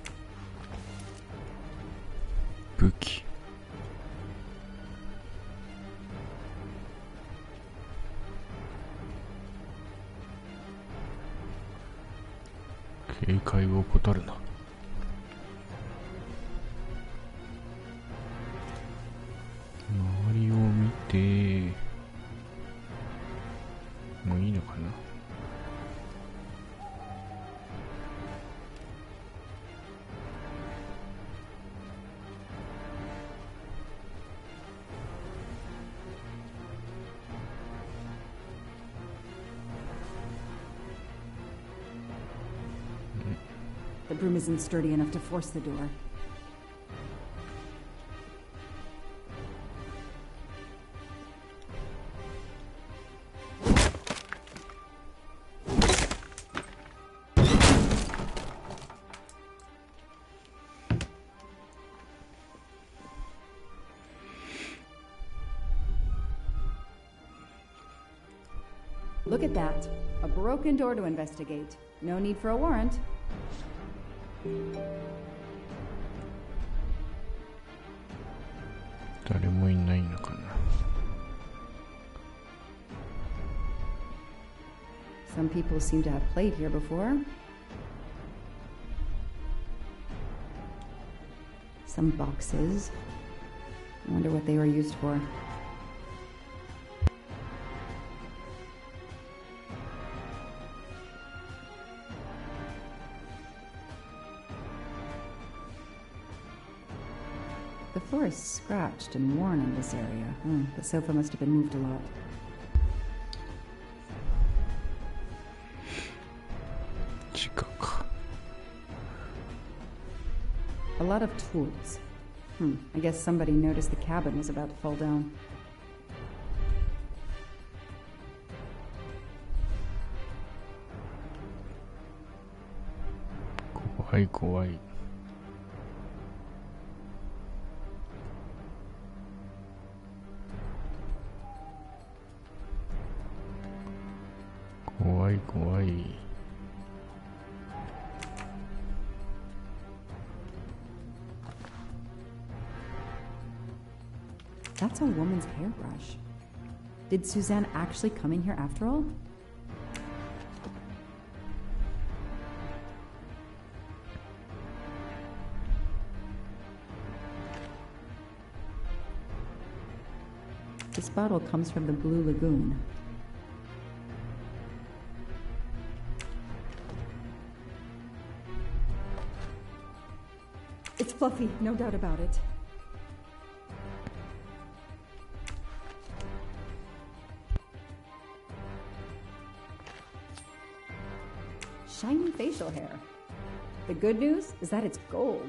武器。警戒を怠るな。周りを見てもういいのかな。The broom isn't sturdy enough to force the door. Look at that. A broken door to investigate. No need for a warrant. Some people seem to have played here before. Some boxes. I wonder what they were used for. The floor is scratched and worn in this area. The sofa must have been moved a lot. A lot of tools. I guess somebody noticed the cabin was about to fall down. 怖い怖い。That's a woman's hairbrush. Did Suzanne actually come in here after all? This bottle comes from the Blue Lagoon. It's Fluffy, no doubt about it. Shiny facial hair. The good news is that it's gold.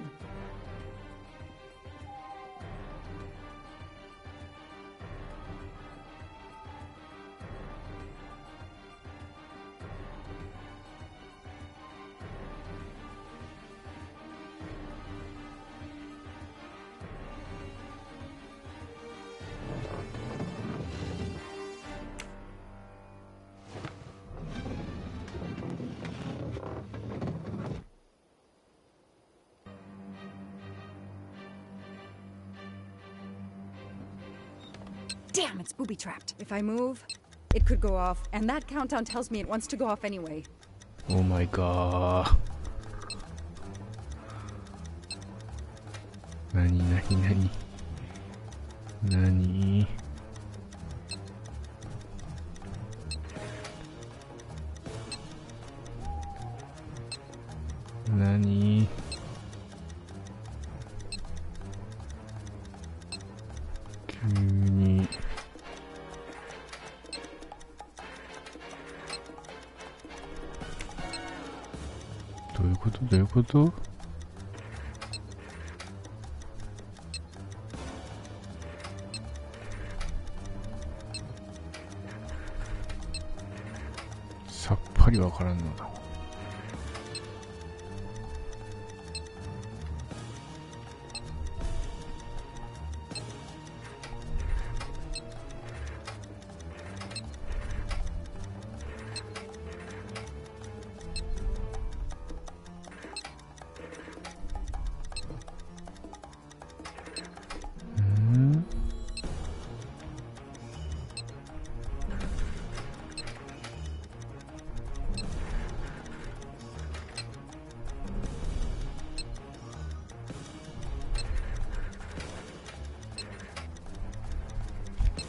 Damn, it's booby-trapped. If I move, it could go off, and that countdown tells me it wants to go off anyway. Oh my god. なになになになになに急にどういうことどういうこと？さっぱりわからんのだ。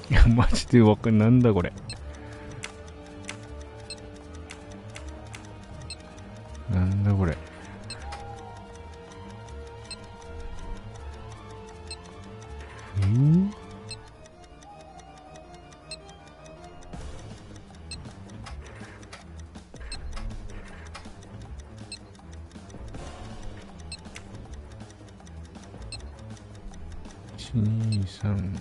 いやマジでわかんなんだこれ。なんだこれ。123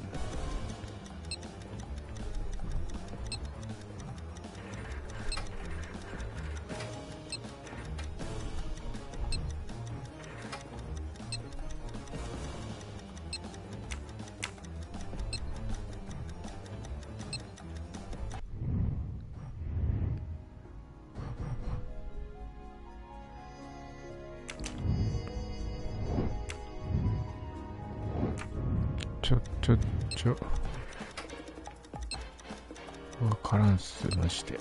わからんっすマジで。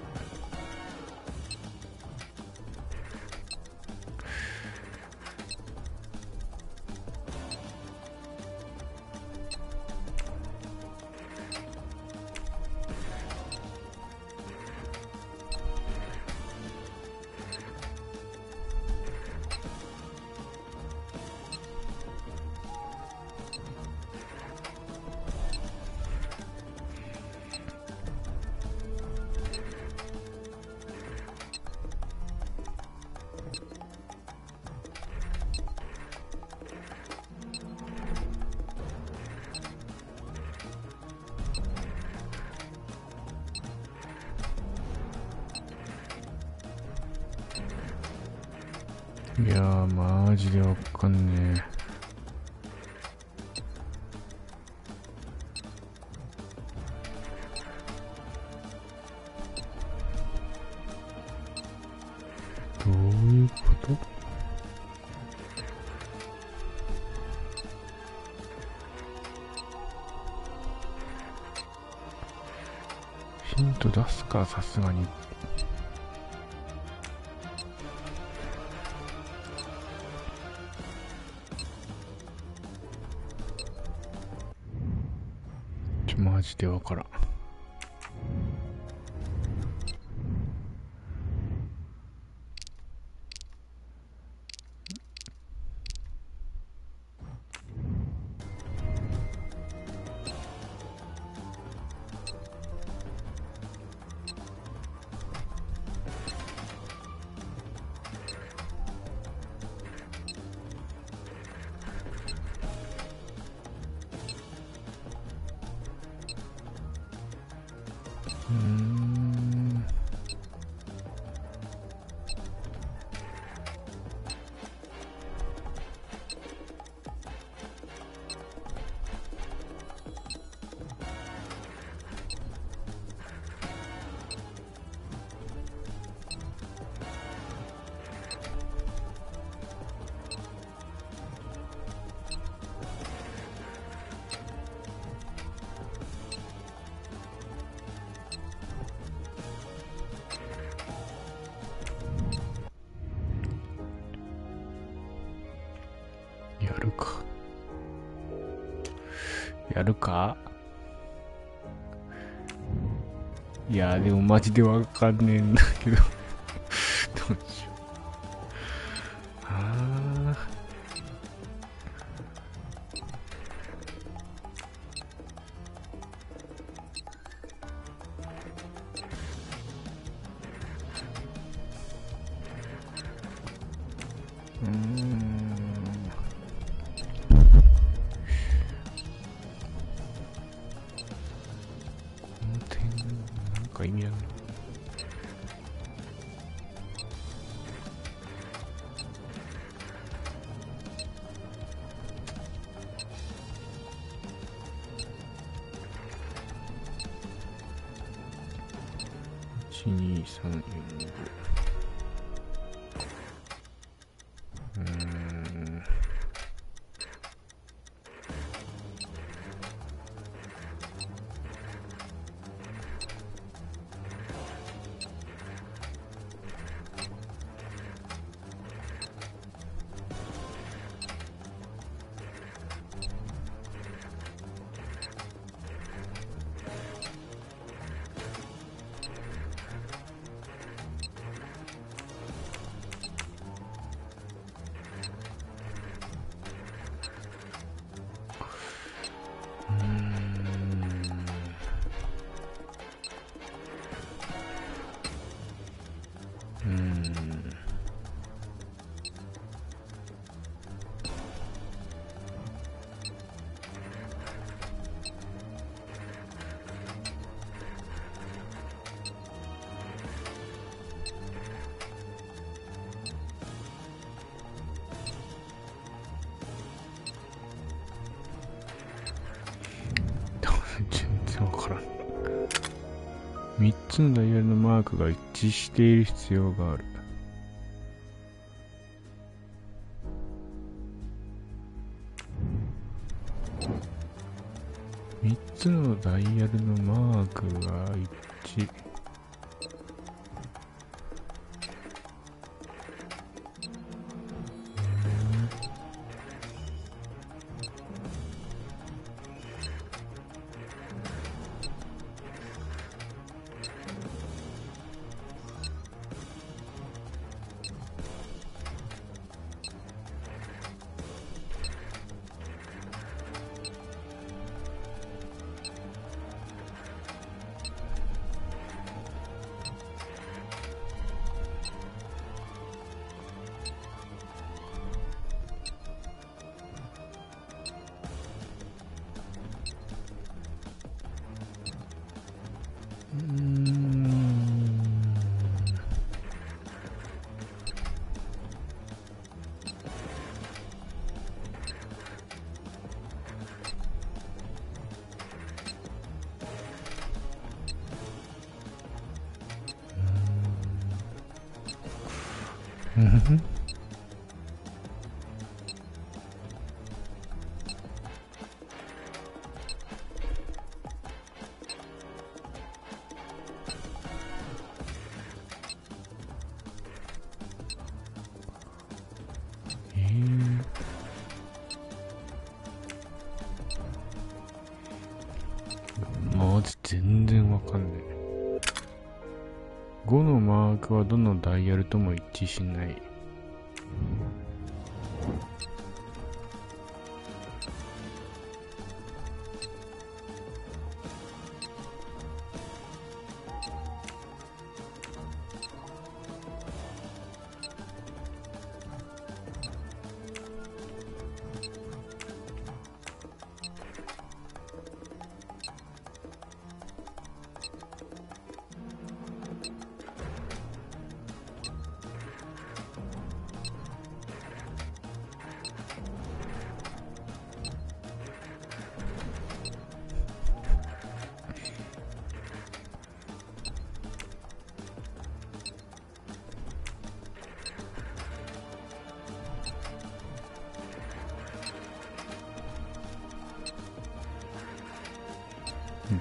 いやーマジでわかんねえ。ヒント出すか、さすがに。マジでわからん。やるか。いやでもマジでわかんねえんだけどどうしよう。意味あるの12345。3つのダイヤルのマークが一致している必要がある。3つのダイヤルのマークが一致。全然わかんねえ。5のマークはどのダイヤルとも一致しない。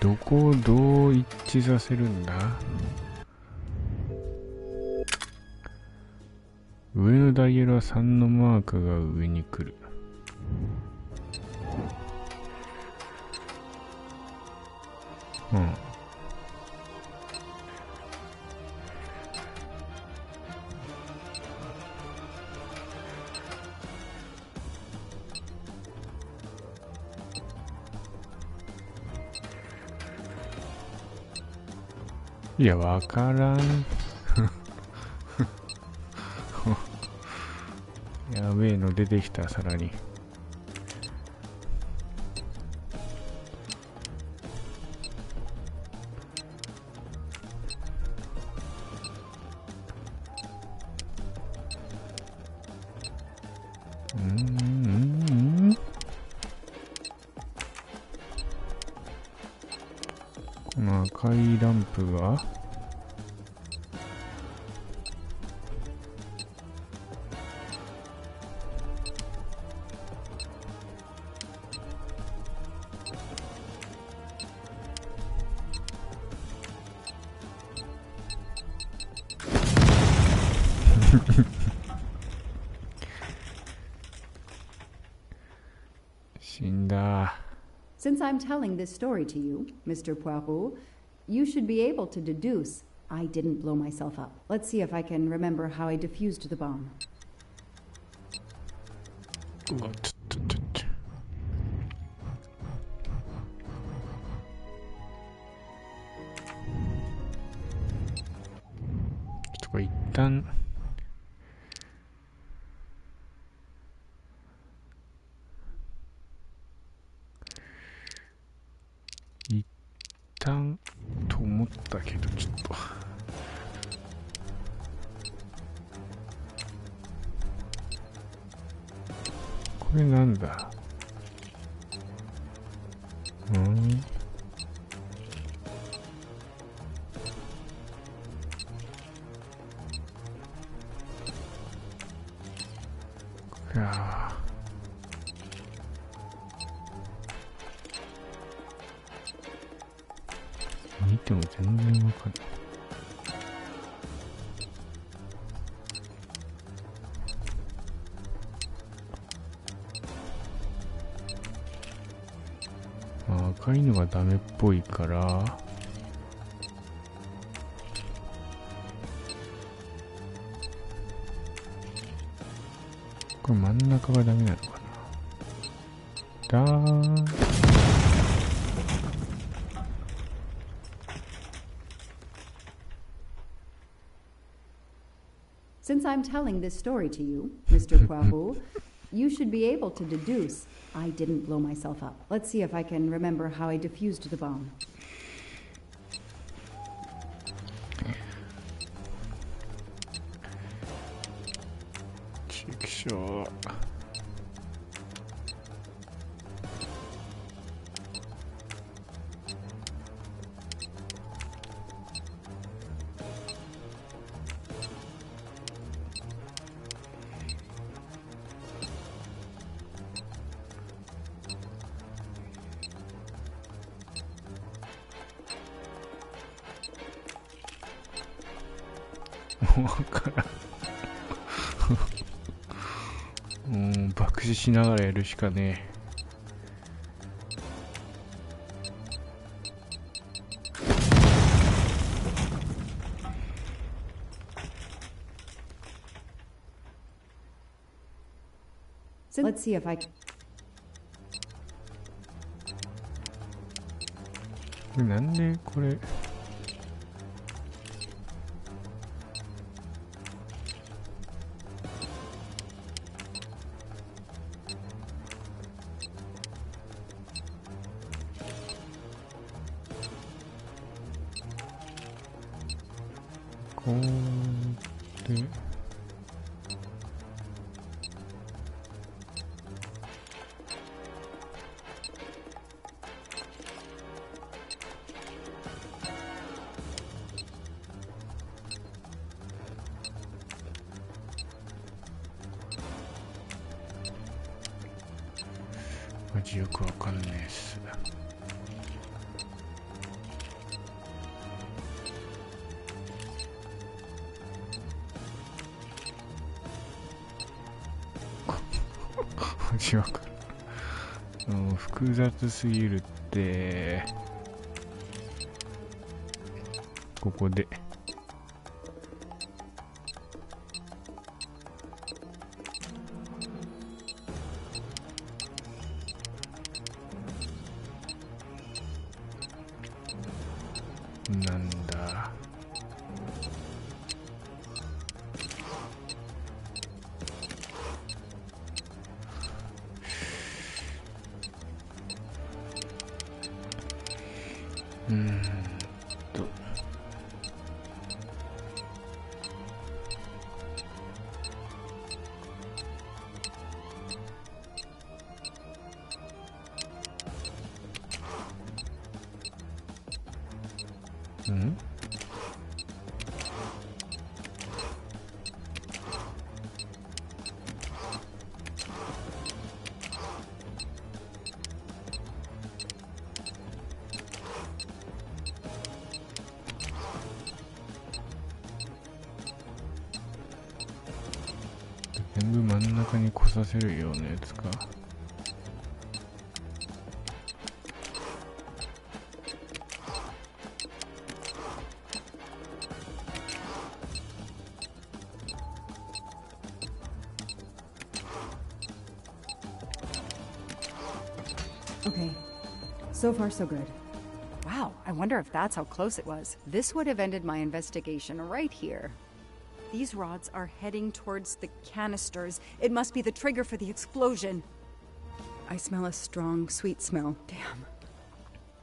どこをどう一致させるんだ？上のダイヤルは3のマークが上に来る。うん。いや、わからん。やべえの出てきた、さらに。この赤いランプが死んだ。Since I'm telling this story to you, Mr. Poirot, you should be able to deduce I didn't blow myself up. Let's see if I can remember how I defused the bomb. うわ、ちょっと。これ一旦と思ったけど、ちょっとこれなんだ？いや見ても全然わかんない。赤いのがダメっぽいからこれ真ん中がダメなのかな。Since I'm telling this story to you, Mr. Poirot, you should be able to deduce I didn't blow myself up. Let's see if I can remember how I defused the bomb. ちくしょう。わからん。爆死しながらやるしかね Let's see if I... これなんでこれこうでマジよくわかんねえっす。マジわかんない。複雑すぎるって。ここでなんだ。とうん全部真ん中に来させるようなやつか。Okay. So far, so good. Wow, I wonder if that's how close it was. This would have ended my investigation right here. These rods are heading towards the canisters. It must be the trigger for the explosion. I smell a strong, sweet smell. Damn.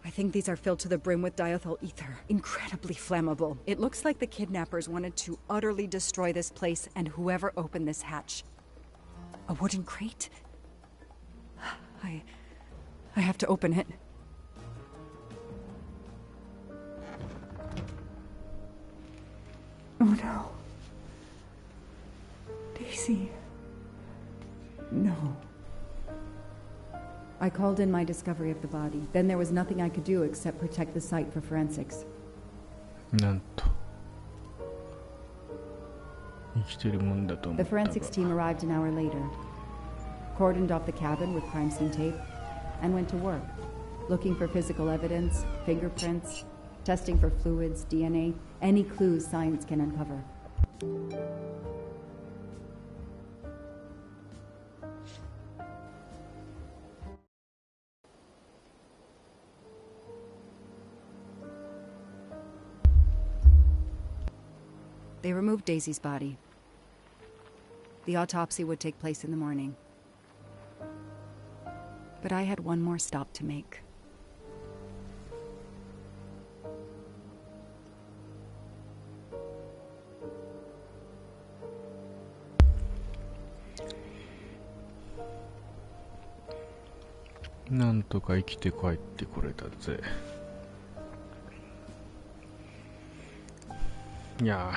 I think these are filled to the brim with diethyl ether. Incredibly flammable. It looks like the kidnappers wanted to utterly destroy this place and whoever opened this hatch. A wooden crate? I have to open it. Oh no. Daisy. No. I called in my discovery of the body. Then there was nothing I could do except protect the site for forensics. なんと生きてるもんだと思 The ったが forensics team arrived an hour later, cordoned off the cabin with crime scene tape, and went to work, looking for physical evidence, fingerprints, testing for fluids, DNA, any clues science can uncover. They removed Daisy's body. The autopsy would take place in the morning. But I had one more stop to make.「なんとか生きて帰ってこれたぜ」いや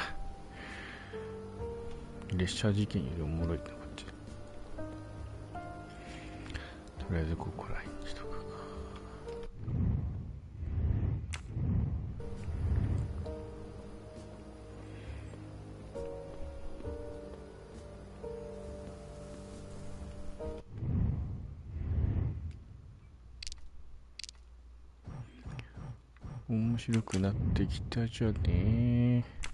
ー列車事件よりおもろいなこっち。とりあえずここらへんにしとくか。面白くなってきたじゃねー。